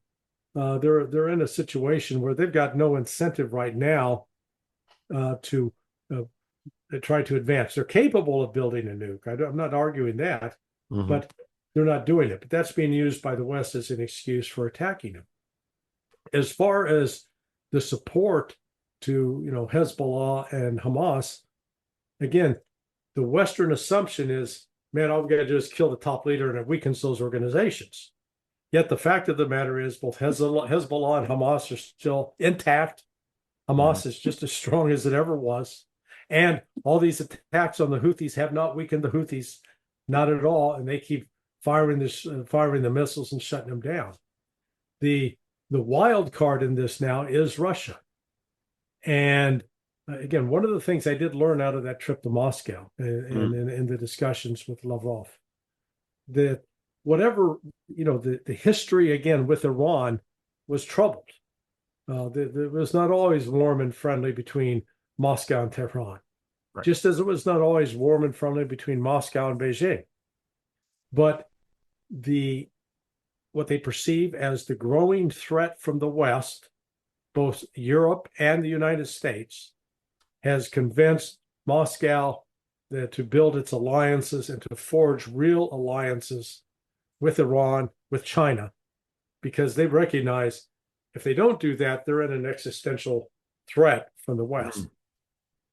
they're in a situation where they've got no incentive right now to try to advance. They're capable of building a nuke. I'm not arguing that, but they're not doing it. But that's being used by the West as an excuse for attacking them. As far as the support to Hezbollah and Hamas, again, the Western assumption is, man, all we got to do is kill the top leader and it weakens those organizations. Yet the fact of the matter is both Hezbollah and Hamas are still intact. Hamas is just as strong as it ever was. And all these attacks on the Houthis have not weakened the Houthis, not at all. And they keep firing the missiles and shutting them down. The wild card in this now is Russia. And again, one of the things I did learn out of that trip to Moscow and in the discussions with Lavrov, that whatever, the history again with Iran was troubled. It was not always warm and friendly between Moscow and Tehran, just as it was not always warm and friendly between Moscow and Beijing. But what they perceive as the growing threat from the West, both Europe and the United States, has convinced Moscow to build its alliances and to forge real alliances with Iran, with China, because they recognize if they don't do that, they're in an existential threat from the West.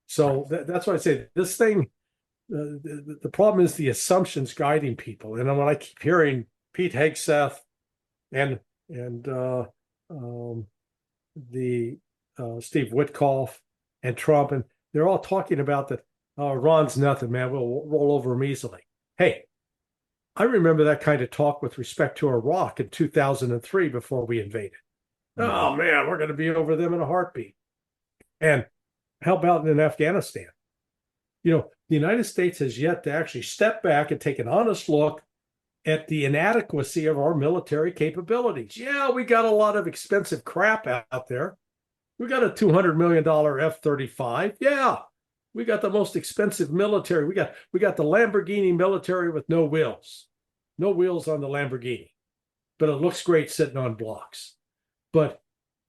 So that's why I say this thing, the problem is the assumptions guiding people. And when I keep hearing Pete Hegseth and Steve Witkoff and Trump, and they're all talking about that, Iran's nothing, man, we'll roll over them easily. Hey, I remember that kind of talk with respect to Iraq in 2003 before we invaded. Oh, man, we're going to be over them in a heartbeat. And how about in Afghanistan? The United States has yet to actually step back and take an honest look at the inadequacy of our military capabilities. Yeah, we got a lot of expensive crap out there. We got a $200 million F-35. Yeah, we got the most expensive military. We got the Lamborghini military with no wheels. no wheels on the Lamborghini, but it looks great sitting on blocks. But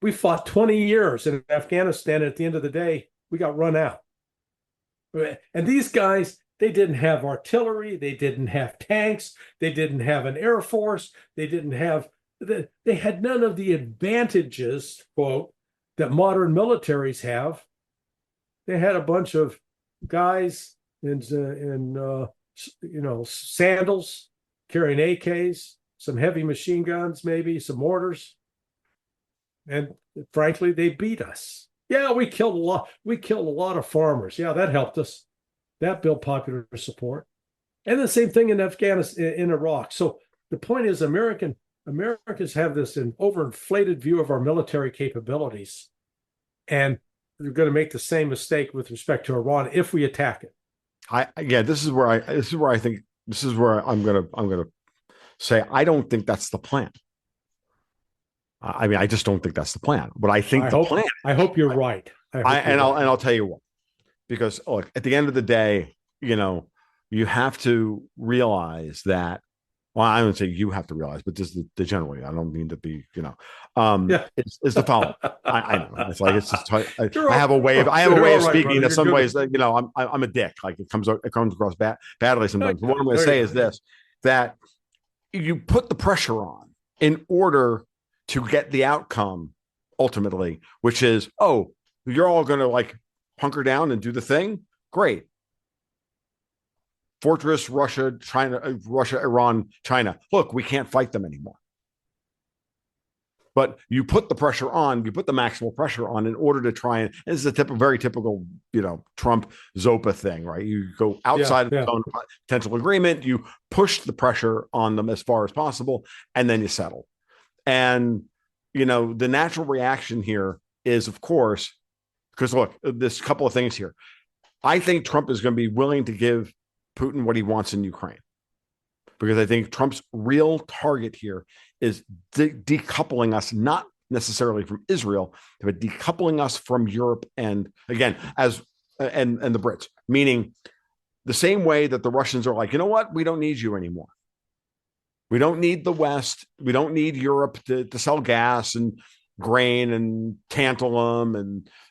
we fought 20 years in Afghanistan. And at the end of the day, we got run out. And these guys, they didn't have artillery. They didn't have tanks. They didn't have an air force. They had none of the advantages, quote, that modern militaries have. They had a bunch of guys in sandals, carrying AKs, some heavy machine guns, maybe some mortars. And frankly, they beat us. Yeah, we killed a lot. We killed a lot of farmers. Yeah, that helped us. That built popular support. And the same thing in Afghanistan, in Iraq. So the point is, Americans have this overinflated view of our military capabilities, and they're going to make the same mistake with respect to Iran if we attack it. This is where I'm gonna say I don't think that's the plan. I mean, I just don't think that's the plan. But I think plan. I hope you're right. I'll tell you what. Because look, at the end of the day, you have to realize that. Well, I don't say you have to realize, but just the generally, I don't mean to be, it's the following. I know it's like it's just I have a way of speaking that some ways that I'm a dick. Like it comes across badly sometimes. What I'm going to say is this: that you put the pressure on in order to get the outcome ultimately, which is, oh, you're all going to like hunker down and do the thing. Great. Fortress, Russia, Iran, China. Look, we can't fight them anymore. But you put the pressure on, you put the maximal pressure on in order to try and this is a very typical, Trump Zopa thing, right? You go outside of the zone of potential agreement, you push the pressure on them as far as possible, and then you settle. And, the natural reaction here is, of course, because look, there's a couple of things here. I think Trump is going to be willing to give Putin what he wants in Ukraine, because I think Trump's real target here is decoupling us, not necessarily from Israel, but decoupling us from Europe and again, and the Brits, meaning the same way that the Russians are like, you know what? We don't need you anymore. We don't need the West. We don't need Europe to sell gas and grain and tantalum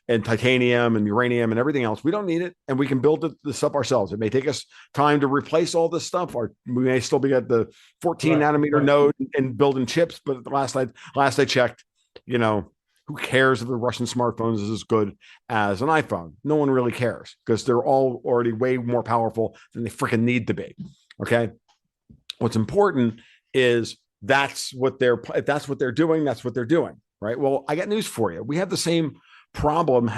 and titanium and uranium and everything else. We don't need it, and we can build this up ourselves. It may take us time to replace all this stuff, or we may still be at the 14 nanometer node and building chips. But the last I checked, who cares if the Russian smartphones is as good as an iPhone? No one really cares because they're all already way more powerful than they freaking need to be. Okay, what's important is if that's what they're doing, that's what they're doing. Right. Well, I got news for you. We have the same problem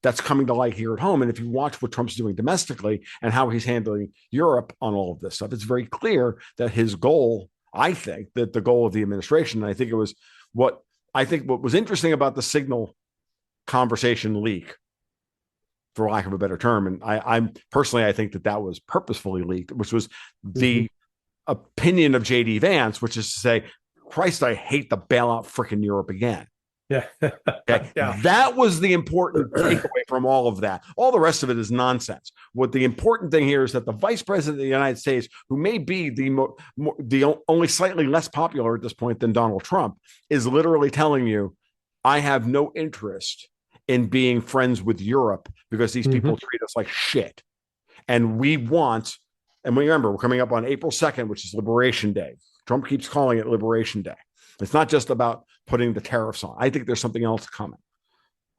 that's coming to light here at home. And if you watch what Trump's doing domestically and how he's handling Europe on all of this stuff, it's very clear that his goal, I think that the goal of the administration, and I think it was what was interesting about the Signal conversation leak, for lack of a better term. And I'm personally, I think that was purposefully leaked, which was the opinion of JD Vance, which is to say, Christ, I hate the bailout freaking Europe again. Yeah. Okay. Yeah. That was the important takeaway from all of that. All the rest of it is nonsense. What the important thing here is that the vice president of the United States, who may be the only slightly less popular at this point than Donald Trump, is literally telling you, I have no interest in being friends with Europe because these people treat us like shit. And remember, we're coming up on April 2nd, which is Liberation Day. Trump keeps calling it Liberation Day. It's not just about putting the tariffs on. I think there's something else coming.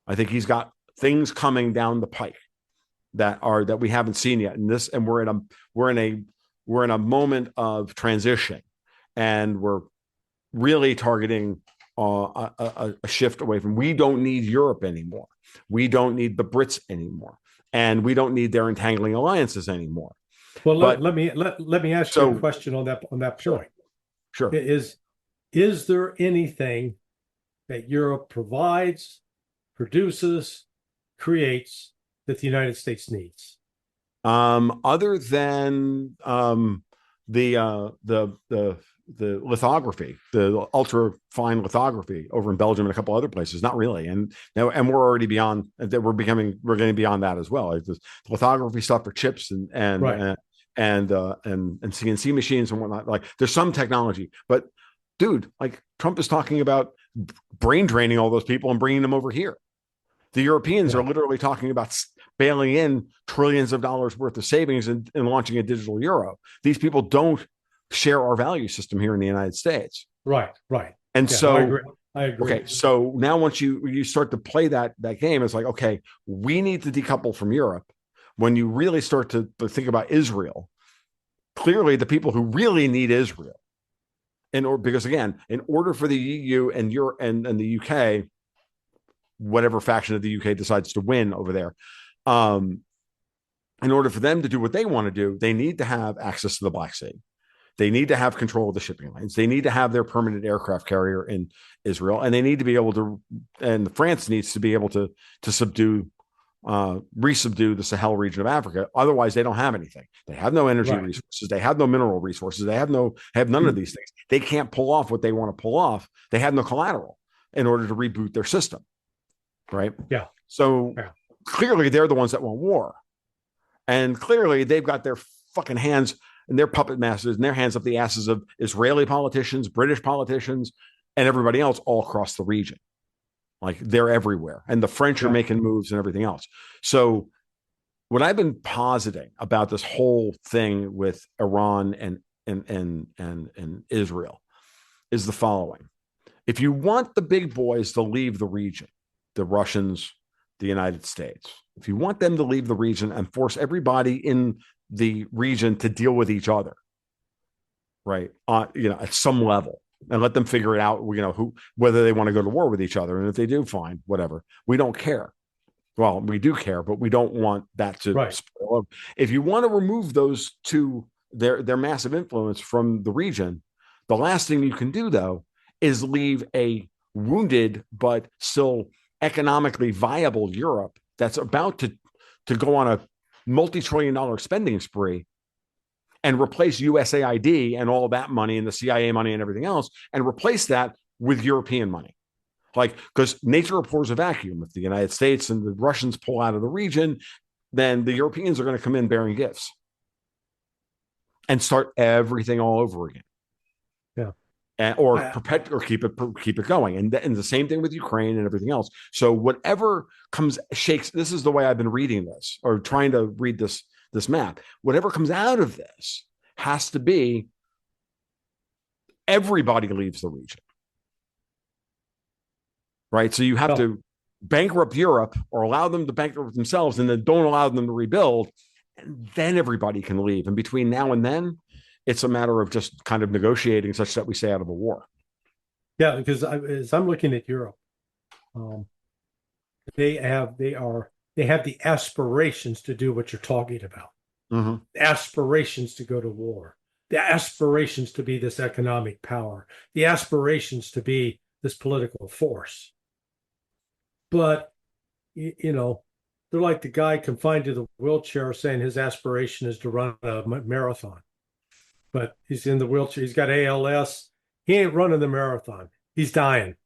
I think he's got things coming down the pike that we haven't seen yet. And we're in a moment of transition, and we're really targeting a shift away from. We don't need Europe anymore. We don't need the Brits anymore, and we don't need their entangling alliances anymore. Well, let me ask you a question on that point. Sure. Is there anything that Europe provides, produces, creates that the United States needs? Other than the lithography, the ultra fine lithography over in Belgium and a couple other places, not really. And we're already beyond that. We're getting beyond that as well. Like this lithography stuff for chips and and CNC machines and whatnot. Like there's some technology, but dude, like Trump is talking about brain draining all those people and bringing them over here. The Europeans are literally talking about bailing in trillions of dollars worth of savings and launching a digital euro. These people don't share our value system here in the United States. Right. And yeah, so I agree. Okay, so now once you start to play that game, it's like, okay, we need to decouple from Europe. When you really start to think about Israel, clearly the people who really need Israel, because again, in order for the EU and Europe and the UK, whatever faction of the UK decides to win over there, in order for them to do what they want to do, they need to have access to the Black Sea. They need to have control of the shipping lanes. They need to have their permanent aircraft carrier in Israel, and they need to be able to. And France needs to be able to resubdue the Sahel region of Africa. Otherwise, they don't have anything. They have no energy resources. They have no mineral resources. They have none of these things. They can't pull off what they want to pull off. They have no collateral in order to reboot their system. Right. Yeah. So clearly, they're the ones that want war, and clearly they've got their fucking hands and their puppet masters and their hands up the asses of Israeli politicians, British politicians, and everybody else all across the region. Like they're everywhere. And the French are making moves and everything else. So what I've been positing about this whole thing with Iran and Israel is the following. If you want the big boys to leave the region, the Russians, the United States, if you want them to leave the region and force everybody in the region to deal with each other, right? At some level, and let them figure it out. Whether they want to go to war with each other, and if they do, fine, whatever. We don't care. Well, we do care, but we don't want that to spoil up. If you want to remove those two, their massive influence from the region, the last thing you can do though is leave a wounded but still economically viable Europe that's about to go on a multi-trillion-dollar spending spree and replace USAID and all of that money and the CIA money and everything else, and replace that with European money. Like, because nature abhors a vacuum. If the United States and the Russians pull out of the region, then the Europeans are going to come in bearing gifts and start everything all over again. Yeah. Or keep it going. And the same thing with Ukraine and everything else. So whatever shakes, this is the way I've been reading this or trying to read this map. Whatever comes out of this has to be everybody leaves the region. Right? So you have to bankrupt Europe or allow them to bankrupt themselves and then don't allow them to rebuild. And then everybody can leave. And between now and then, it's a matter of just kind of negotiating such that we stay out of a war. Yeah, because as I'm looking at Europe, they have the aspirations to do what you're talking about. Mm-hmm. Aspirations to go to war. The aspirations to be this economic power. The aspirations to be this political force. But they're like the guy confined to the wheelchair saying his aspiration is to run a marathon. But he's in the wheelchair. He's got ALS. He ain't running the marathon. He's dying.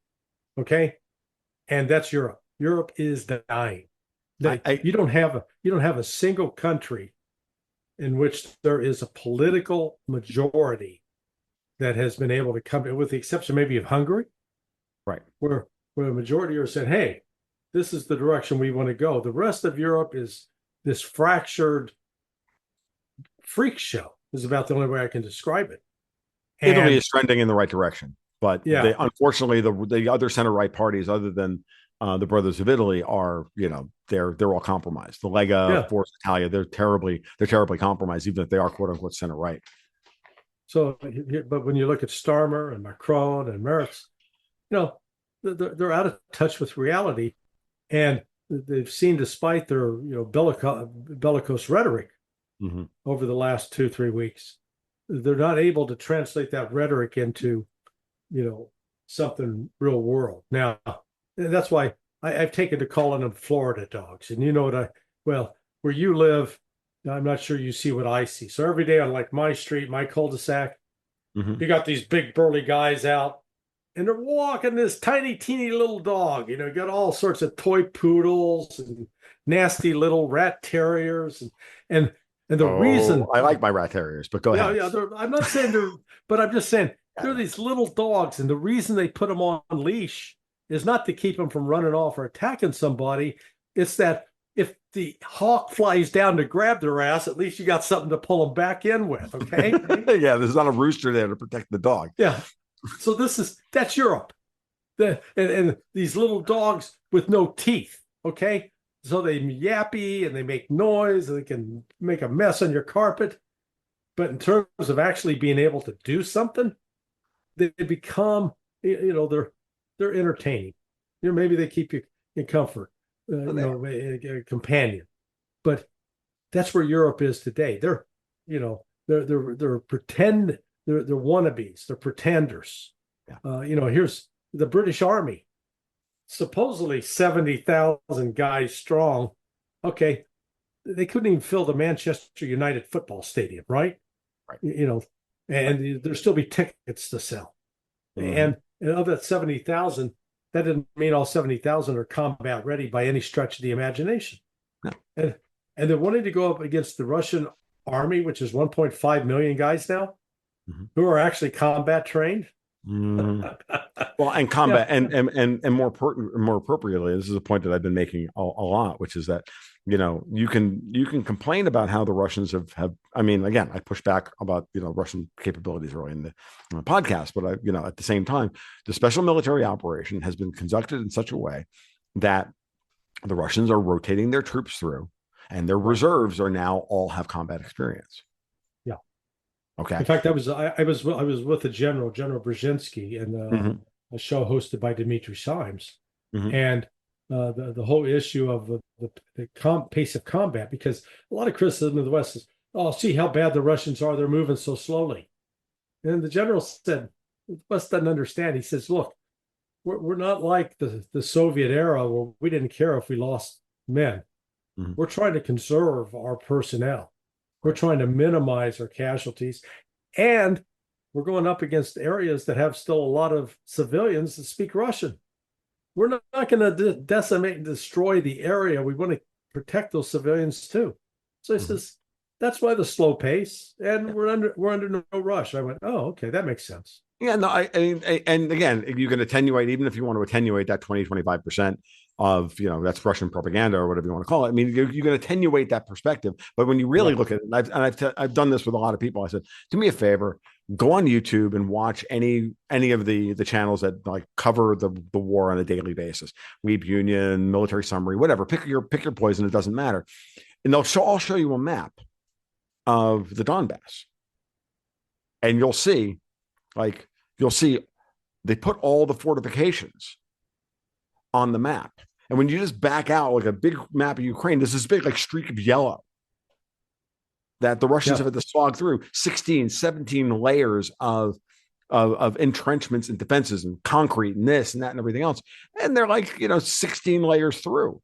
Okay. And that's Europe. Europe is dying. You don't have a single country in which there is a political majority that has been able to come, with the exception maybe of Hungary, right? Where a majority are saying, hey, this is the direction we want to go. The rest of Europe is this fractured freak show. Is about the only way I can describe it. Italy is trending in the right direction, but unfortunately, the other center right parties, other than the Brothers of Italy, are they're all compromised. The Lega, Forza Italia, they're terribly compromised, even if they are quote unquote center right. So, but when you look at Starmer and Macron and Merz, they're out of touch with reality, and they've seen, despite their bellicose rhetoric. Mm-hmm. Over the last 2-3 weeks, they're not able to translate that rhetoric into, something real world. Now, that's why I've taken to calling them Florida dogs. And where you live, I'm not sure you see what I see. So every day on like my street, my cul-de-sac, you got these big burly guys out, and they're walking this tiny, teeny little dog. Got all sorts of toy poodles and nasty little rat terriers, and And the Oh, reason, I like my rat terriers, but go yeah, ahead. yeah, I'm not saying they're, but I'm just saying Yeah, they're yeah. these little dogs, and the reason they put them on leash is not to keep them from running off or attacking somebody. It's that if the hawk flies down to grab their ass, at least you got something to pull them back in with. Okay. Yeah, there's not a rooster there to protect the dog. Yeah. So that's Europe. And these little dogs with no teeth. Okay. So they yappy and they make noise and they can make a mess on your carpet. But in terms of actually being able to do something, they become, they're entertaining. Maybe they keep you in comfort, a companion. But that's where Europe is today. They're pretend, they're wannabes, they're pretenders. Yeah. Here's the British Army, supposedly 70,000 guys strong. Okay, they couldn't even fill the Manchester United football stadium, right? Right. And right. there'll still be tickets to sell. Mm-hmm. And of that 70,000, that didn't mean all 70,000 are combat ready by any stretch of the imagination. No. And they're wanting to go up against the Russian army, which is 1.5 million guys now, Mm-hmm. who are actually combat trained. Mm-hmm. Well, and combat, Yeah. and more appropriately, this is a point that I've been making a lot, which is that you can complain about how the Russians have. I mean, again, I push back about Russian capabilities early in the podcast, but at the same time, the special military operation has been conducted in such a way that the Russians are rotating their troops through, and their reserves are now all have combat experience. Yeah. Okay. In fact, I was with the General Brzezinski, in Mm-hmm. a show hosted by Dimitri Simes, Mm-hmm. and the whole issue of the pace of combat, because a lot of criticism of the West is, oh, see how bad the Russians are, they're moving so slowly. And the general said, the West doesn't understand. He says, look, we're not like the Soviet era where we didn't care if we lost men. Mm-hmm. We're trying to conserve our personnel. We're trying to minimize our casualties. And we're going up against areas that have still a lot of civilians that speak Russian. We're not going to decimate and destroy the area. We want to protect those civilians too. So he says, that's why the slow pace, and we're under no rush. I went, oh, okay, that makes sense. Yeah, no, and again, you can attenuate, even if you want to attenuate that 20-25% of, that's Russian propaganda or whatever you want to call it. I mean, you can attenuate that perspective. But when you really look at it, and I've done this with a lot of people, I said, do me a favor, go on YouTube and watch any of the channels that like cover the war on a daily basis. Weep Union, Military Summary, whatever. Pick your poison, it doesn't matter. And I'll show you a map of the Donbass. And you'll see they put all the fortifications on the map. And when you just back out like a big map of Ukraine, there's this big like streak of yellow that the Russians have had to slog through 16, 17 layers of entrenchments and defenses and concrete and this and that and everything else. And they're like, 16 layers through.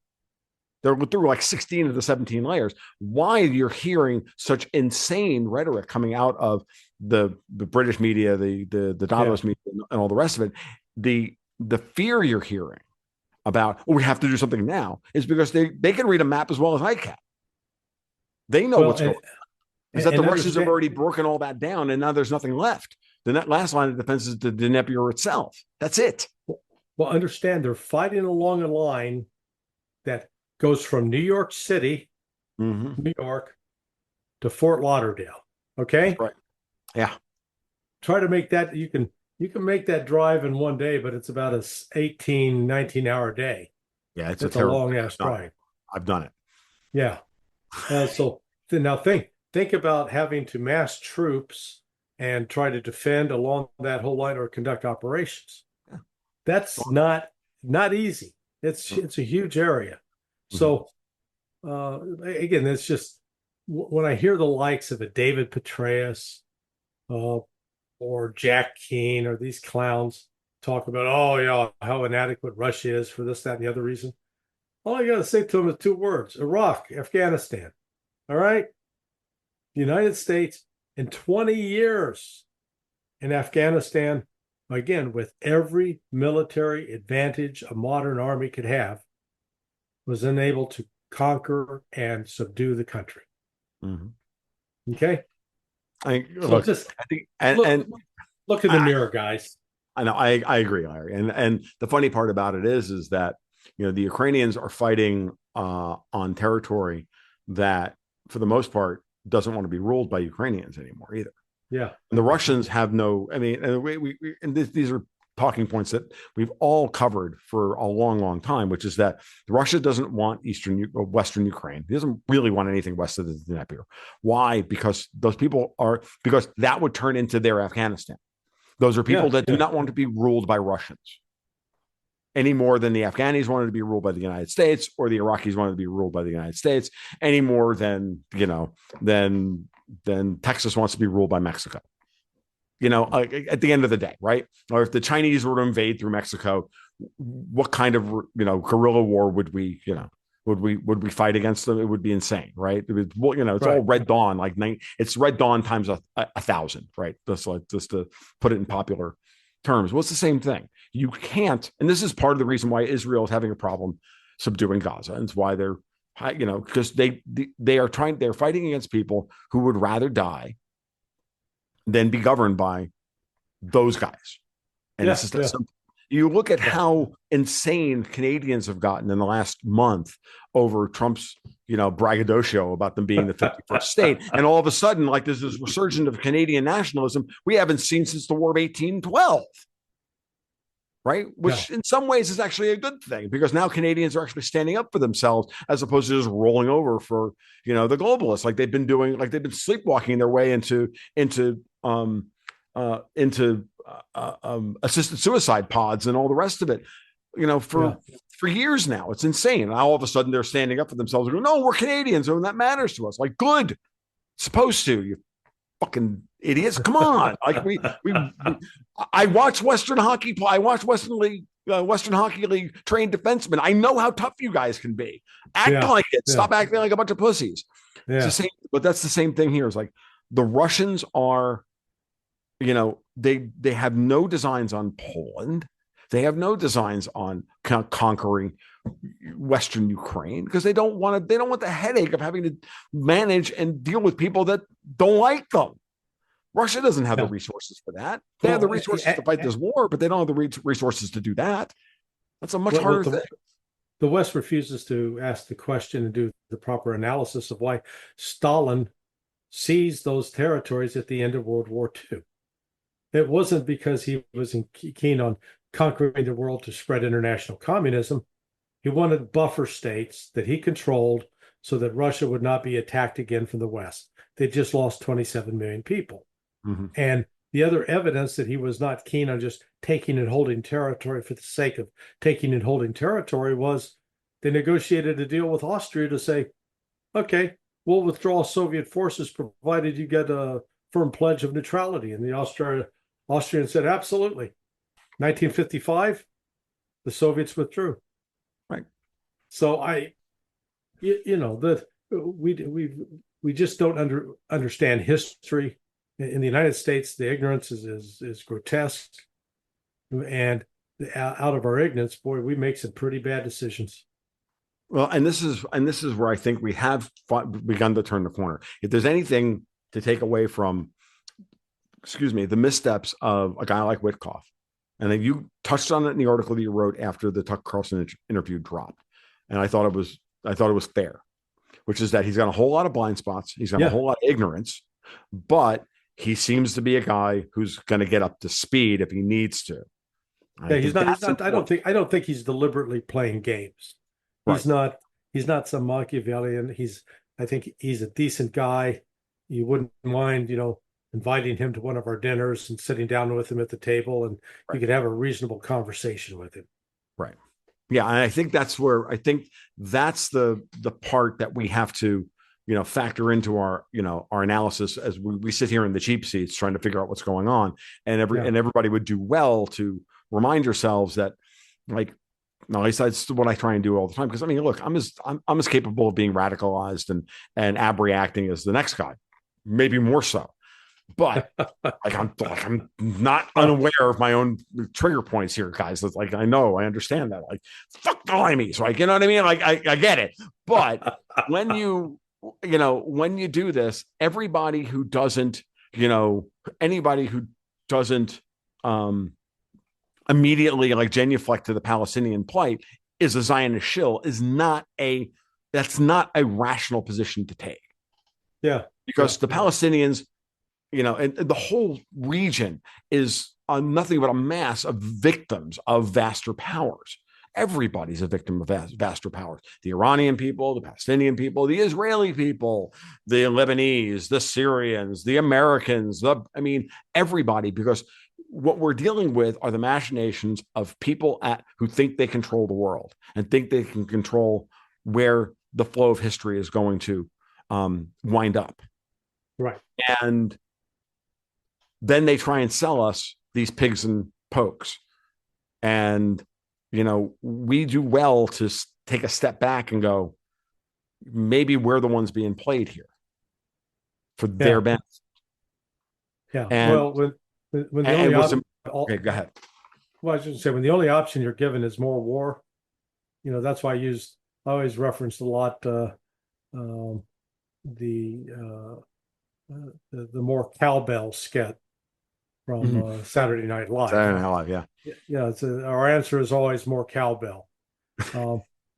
They're through like 16 of the 17 layers. Why you're hearing such insane rhetoric coming out of the British media, the Davos media, and all the rest of it, the fear you're hearing about, we have to do something now, is because they can read a map as well as I can. They know what's going on. Is that the Russians have already broken all that down, and now there's nothing left. The last line of defense is the Dnieper itself. That's it. Well, understand they're fighting along a line that goes from New York City, New York, to Fort Lauderdale. Okay? That's right. Yeah. Try to make that, you can make that drive in one day, but it's about a 18, 19-hour day. Yeah, it's a long-ass drive. I've done it. Yeah. So now think about having to mass troops and try to defend along that whole line or conduct operations. Yeah. That's not easy. It's a huge area. So again, it's just when I hear the likes of a David Petraeus or Jack Keane or these clowns talk about, oh yeah, how inadequate Russia is for this, that, and the other reason. All I got to say to them is 2 words: Iraq, Afghanistan. All right. The United States in 20 years in Afghanistan, again, with every military advantage a modern army could have, was unable to conquer and subdue the country. Okay. So Look, just I think, look look in the I, mirror, guys. I know I agree, Larry. And the funny part about it is that the Ukrainians are fighting on territory that, for the most part, doesn't want to be ruled by Ukrainians anymore either. Yeah. And the Russians have no. I mean, and these are talking points that we've all covered for a long, long time, which is that Russia doesn't want Western Ukraine. He doesn't really want anything west of the Dnieper. Why? Because because that would turn into their Afghanistan. Those are people Yeah. that do Yeah. not want to be ruled by Russians any more than the Afghanis wanted to be ruled by the United States, or the Iraqis wanted to be ruled by the United States, any more than than Texas wants to be ruled by Mexico. At the end of the day, right? Or if the Chinese were to invade through Mexico, what kind of guerrilla war would we would we fight against them? It would be insane, right? It's Right. all Red Dawn, it's Red Dawn times a thousand, right? Just to put it in popular terms. Well, it's the same thing. You can't, and this is part of the reason why Israel is having a problem subduing Gaza, and it's why they're, because they're fighting against people who would rather die than be governed by those guys. And it's just that simple. You look at how insane Canadians have gotten in the last month over Trump's, braggadocio about them being the 51st state. And all of a sudden, like, there's this resurgence of Canadian nationalism we haven't seen since the War of 1812. Right. Which in some ways is actually a good thing, because now Canadians are actually standing up for themselves as opposed to just rolling over for, the globalists, like they've been doing, like they've been sleepwalking their way into assisted suicide pods and all the rest of it, for years now. It's insane. And all of a sudden they're standing up for themselves and go, no, we're Canadians, and that matters to us. Like, good. Supposed to. You fucking idiots. Come on. Like I watch Western hockey play. I watch Western Hockey League trained defensemen. I know how tough you guys can be. Act like it. Stop acting like a bunch of pussies. It's the same, but that's the same thing here. It's like the Russians are, they have no designs on Poland. They have no designs on conquering Western Ukraine, because they don't want the headache of having to manage and deal with people that don't like them. Russia doesn't have the resources for that. They have the resources to fight this war, but they don't have the resources to do that. That's a much harder thing. The West refuses to ask the question and do the proper analysis of why Stalin seized those territories at the end of World War II. It wasn't because he was keen on conquering the world to spread international communism. He wanted buffer states that he controlled so that Russia would not be attacked again from the West. They just lost 27 million people. Mm-hmm. And the other evidence that he was not keen on just taking and holding territory for the sake of taking and holding territory was they negotiated a deal with Austria to say, okay, we'll withdraw Soviet forces provided you get a firm pledge of neutrality. And the Austrians said, absolutely. 1955, the Soviets withdrew. Right. So we just don't understand history. In the United States, the ignorance is grotesque, and out of our ignorance, boy, we make some pretty bad decisions. Well, and this is where I think we have begun to turn the corner. If there's anything to take away from, the missteps of a guy like Witkoff, and then you touched on it in the article that you wrote after the Tucker Carlson interview dropped, and I thought it was fair, which is that he's got a whole lot of blind spots, he's got a whole lot of ignorance, but he seems to be a guy who's going to get up to speed if he needs to. He's not. I don't think he's deliberately playing games. He's not. He's not some Machiavellian. I think he's a decent guy. You wouldn't mind, inviting him to one of our dinners and sitting down with him at the table, and you could have a reasonable conversation with him. Right. Yeah, and I think that's the part that we have to, factor into our analysis as we sit here in the cheap seats trying to figure out what's going on. And everybody would do well to remind yourselves that, like, at least that's what I try and do all the time. Because look, I'm as capable of being radicalized and abreacting as the next guy, maybe more so. But I'm not unaware of my own trigger points here, guys. Like, I understand that. Like, fuck the Limey. So, you know what I mean? Like, I get it. But when you when you do this, everybody who doesn't, anybody who doesn't immediately like genuflect to the Palestinian plight is a Zionist shill that's not a rational position to take. Yeah. Because the Palestinians, and the whole region is nothing but a mass of victims of vaster powers. Everybody's a victim of vaster powers. The Iranian people, the Palestinian people, the Israeli people, the Lebanese, the Syrians, the Americans, everybody, because what we're dealing with are the machinations of people who think they control the world and think they can control where the flow of history is going to wind up. Right. And then they try and sell us these pigs and pokes. And, we do well to take a step back and go, maybe we're the ones being played here for their benefit. Yeah. And, well, when the only option, okay, go ahead. Well, I was just say when the only option you're given is more war, that's why I always referenced a lot the more cowbell skit from Saturday Night Live. Saturday Night Live, yeah. Yeah, our answer is always more cowbell,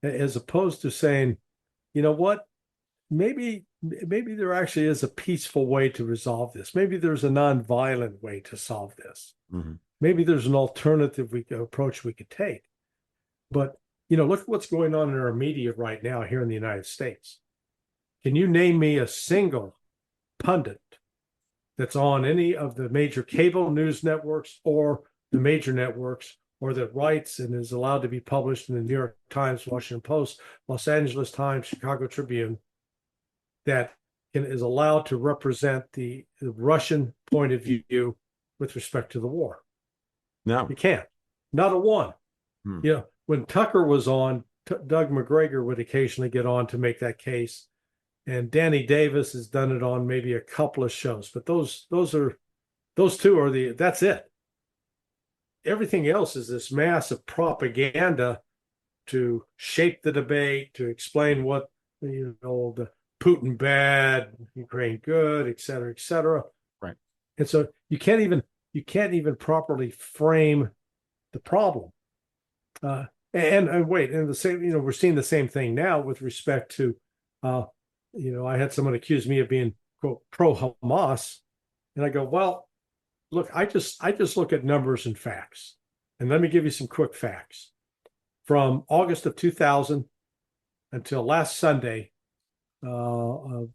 as opposed to saying, you know what, maybe there actually is a peaceful way to resolve this. Maybe there's a nonviolent way to solve this. Mm-hmm. Maybe there's an alternative approach we could take. But, look at what's going on in our media right now here in the United States. Can you name me a single pundit that's on any of the major cable news networks or the major networks, or that writes and is allowed to be published in the New York Times, Washington Post, Los Angeles Times, Chicago Tribune, that is allowed to represent the Russian point of view with respect to the war? No, you can't. Not a one. When Tucker was on, Doug McGregor would occasionally get on to make that case, and Danny Davis has done it on maybe a couple of shows. But those two are that's it. Everything else is this mass of propaganda to shape the debate, to explain what the Putin bad, Ukraine good, et cetera, et cetera. Right. And so you can't even properly frame the problem. And wait, and the same, we're seeing the same thing now with respect to, I had someone accuse me of being, quote, pro Hamas, and I go, well, look, I just look at numbers and facts, and let me give you some quick facts. From August of 2000 until last Sunday, the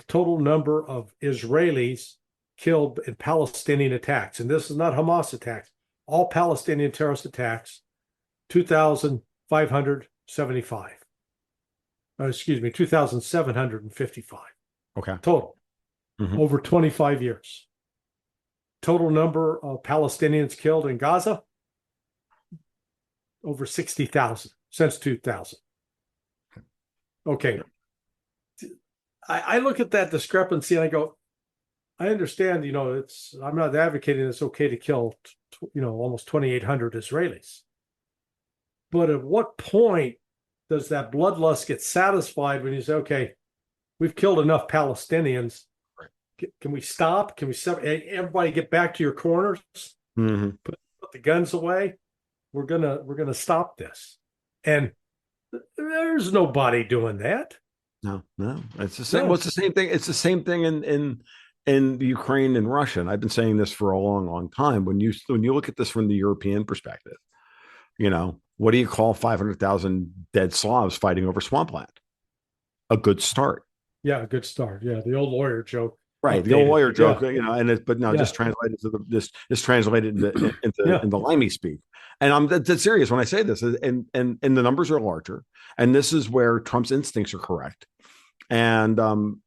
total number of Israelis killed in Palestinian attacks, and this is not Hamas attacks, all Palestinian terrorist attacks, 2,575. 2,755. Okay. Total. Over 25 years. Total number of Palestinians killed in Gaza, over 60,000 since 2000. Okay. I look at that discrepancy and I go, I understand, I'm not advocating it's okay to kill, almost 2,800 Israelis. But at what point does that bloodlust get satisfied when you say, okay, we've killed enough Palestinians? Can we stop? Can we everybody get back to your corners? Put the guns away. We're gonna stop this. And there's nobody doing that. No, it's the same. No. Well, it's the same thing. It's the same thing in Ukraine and Russia. And I've been saying this for a long, long time. When you look at this from the European perspective, what do you call 500,000 dead Slavs fighting over swampland? A good start. Yeah, a good start. Yeah, the old lawyer joke. Right, the old lawyer joke, just translated to this translated into limey speak. And I'm that's serious when I say this. And the numbers are larger, and this is where Trump's instincts are correct. And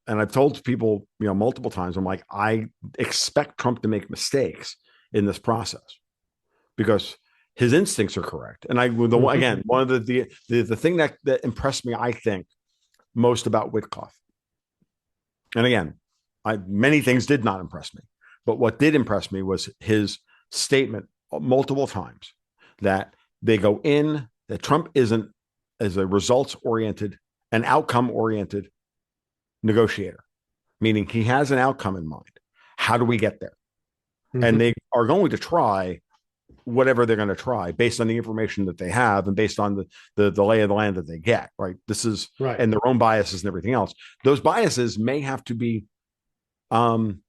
I've told people, multiple times, I'm like, I expect Trump to make mistakes in this process because his instincts are correct. And again, one of the thing that impressed me, I think, most about Witkoff, and again, many things did not impress me, but what did impress me was his statement multiple times that they go in, that Trump isn't as a results-oriented and outcome-oriented negotiator, meaning he has an outcome in mind. How do we get there? And Mhm. they are going to try whatever they're going to try based on the information that they have and based on the lay of the land that they get. Right. This is Right. and their own biases and everything else. Those biases may have to be um,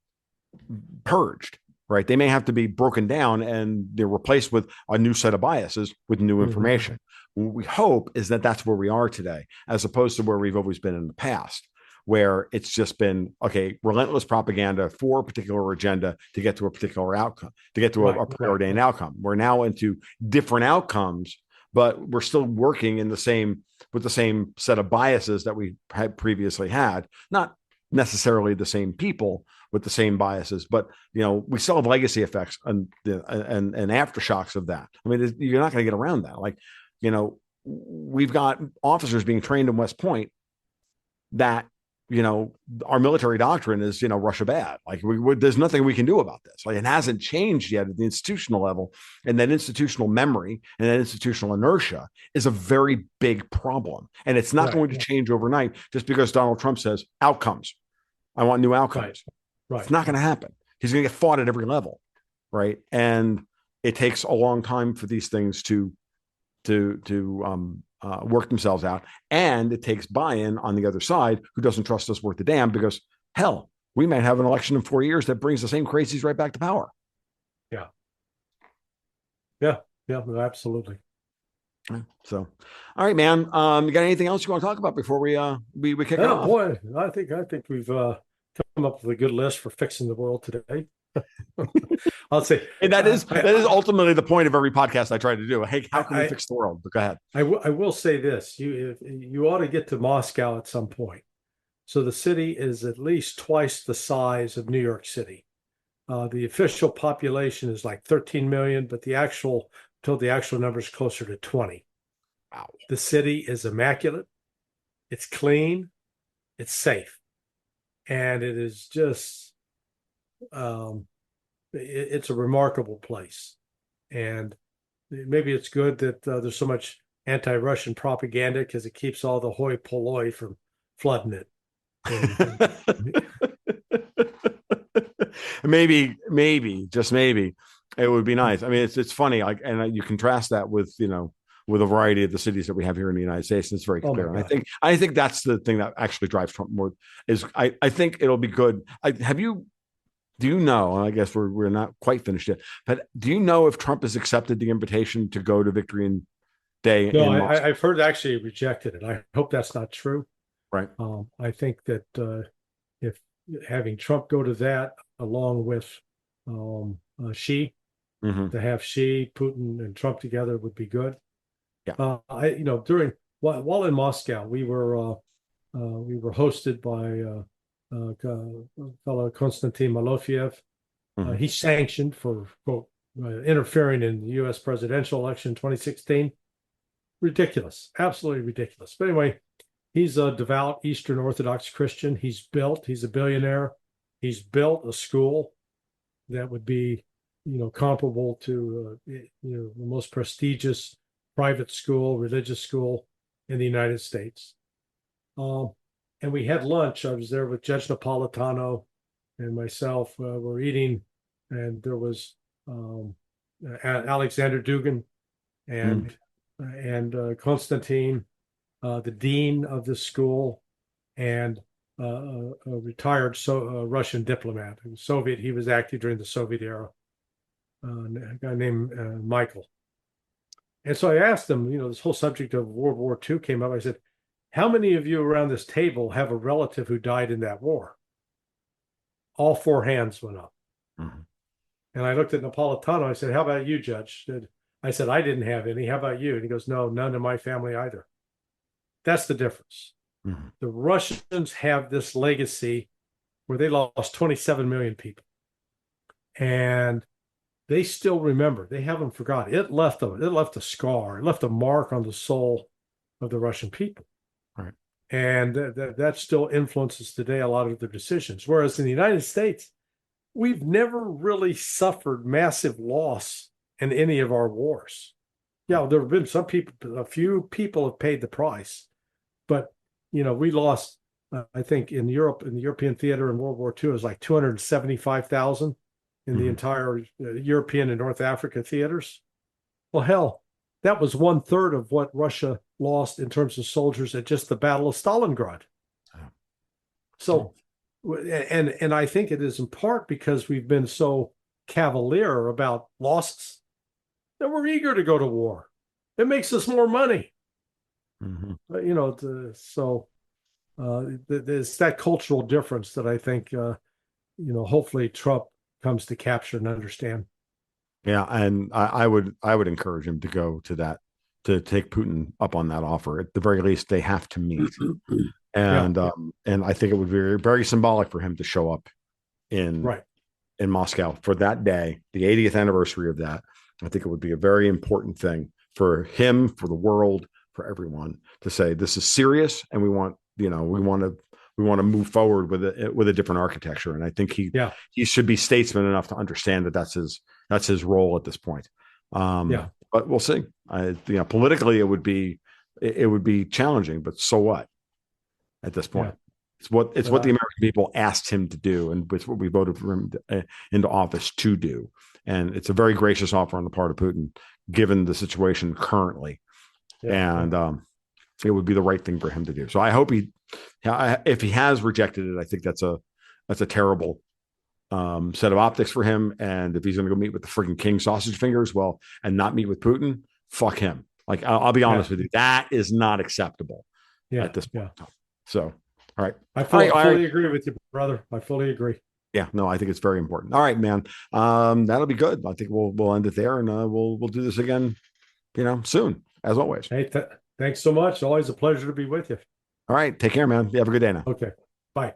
purged. Right. They may have to be broken down and they're replaced with a new set of biases with new information. What we hope is that that's where we are today, as opposed to where we've always been in the past, where it's just been, okay, relentless propaganda for a particular agenda to get to a particular outcome, to get to a preordained outcome. We're now into different outcomes, but we're still working in the same with the same set of biases that we had previously had, not necessarily the same people with the same biases, but we still have legacy effects and aftershocks of that. I mean, you're not going to get around that. Like, we've got officers being trained in West Point that our military doctrine is Russia bad. Like, there's nothing we can do about this. Like, it hasn't changed yet at the institutional level, and that institutional memory and that institutional inertia is a very big problem, and it's not going to change overnight just because Donald Trump says outcomes. I want new outcomes. Right. It's not going to happen. He's going to get fought at every level, right? And it takes a long time for these things to work themselves out, and it takes buy-in on the other side who doesn't trust us worth a damn, because hell, we might have an election in 4 years that brings the same crazies right back to power. Yeah, absolutely. So, all right, man. You got anything else you want to talk about before we kick it off? Boy, I think we've come up with a good list for fixing the world today. I'll say, and that is ultimately the point of every podcast I try to do. Hey, how can we fix the world? But go ahead. I will say this: you ought to get to Moscow at some point. So the city is at least twice the size of New York City. The official population is like 13 million, but the actual number is closer to 20. Wow. The city is immaculate. It's clean. It's safe. And it is just, it's a remarkable place. And maybe it's good that there's so much anti-Russian propaganda, because it keeps all the hoi polloi from flooding it. Just maybe it would be nice. I mean, it's funny, like, and you contrast that with with a variety of the cities that we have here in the United States, and it's very clear. And I think that's the thing that actually drives Trump more. Is I think it'll be good. Do you know? And I guess we're not quite finished yet, but do you know if Trump has accepted the invitation to go to Victory Day? No, I've heard actually rejected it. I hope that's not true. Right. I think that if having Trump go to that along with Xi, to have Xi, Putin, and Trump together would be good. Yeah. While in Moscow, we were hosted by fellow Konstantin Malofeev. He's sanctioned for quote interfering in the U.S. presidential election in 2016. Ridiculous, absolutely ridiculous. But anyway, he's a devout Eastern Orthodox Christian. He's a billionaire. He's built a school that would be, comparable to, the most prestigious private school, religious school in the United States. And we had lunch. I was there with Judge Napolitano and myself. We're eating, and there was Alexander Dugin and Konstantin, the dean of the school, and a retired Russian diplomat, Soviet. He was active during the Soviet era. A guy named Michael. And so I asked him, this whole subject of World War II came up. I said, how many of you around this table have a relative who died in that war? All 4 hands went up. And I looked at Napolitano. I said, how about you, Judge? I said, I didn't have any. How about you? And he goes, no, none in my family either. That's the difference. The Russians have this legacy where they lost 27 million people. And they still remember. They haven't forgotten. It left a scar. It left a mark on the soul of the Russian people. Right. And that still influences today a lot of their decisions. Whereas in the United States, we've never really suffered massive loss in any of our wars. Yeah, there have been a few people have paid the price, but we lost I think in Europe, in the European theater in World War II, it was like 275,000 in the Mhm. entire European and North Africa theaters. Well, hell, that was one third of what Russia lost in terms of soldiers at just the Battle of Stalingrad. Yeah. So, and I think it is in part because we've been so cavalier about losses that we're eager to go to war. It makes us more money, Mhm. you know. So there's that cultural difference that I think, hopefully Trump comes to capture and understand. Yeah, and I would encourage him to go to that, to take Putin up on that offer. At the very least, they have to meet, Yeah, and I think it would be very, very symbolic for him to show up in right. in Moscow for that day, the 80th anniversary of that. I think it would be a very important thing for him, for the world, for everyone to say this is serious, and we want to move forward with a different architecture. And I think Yeah, he should be statesman enough to understand that that's his role at this point. yeah, But we'll see. Politically, it would be challenging, but so what at this yeah. point? It's But what the American people asked him to do, and it's what we voted for him into office to do. And it's a very gracious offer on the part of Putin, given the situation currently. yeah, yeah, And it would be the right thing for him to do. So I hope if he has rejected it, I think that's a terrible set of optics for him. And if he's going to go meet with the freaking king sausage fingers, well, and not meet with Putin, fuck him. Like I'll be honest yeah, with you, that is not acceptable yeah, at this yeah. point. So, all right, I all right, all right. fully agree with you, brother. I fully agree. Yeah, no, I think it's very important. All right, man. That'll be good. I think we'll end it there, and we'll do this again, soon, as always. Hey, thanks so much. Always a pleasure to be with you. All right, take care, man. You have a good day now. Okay, bye.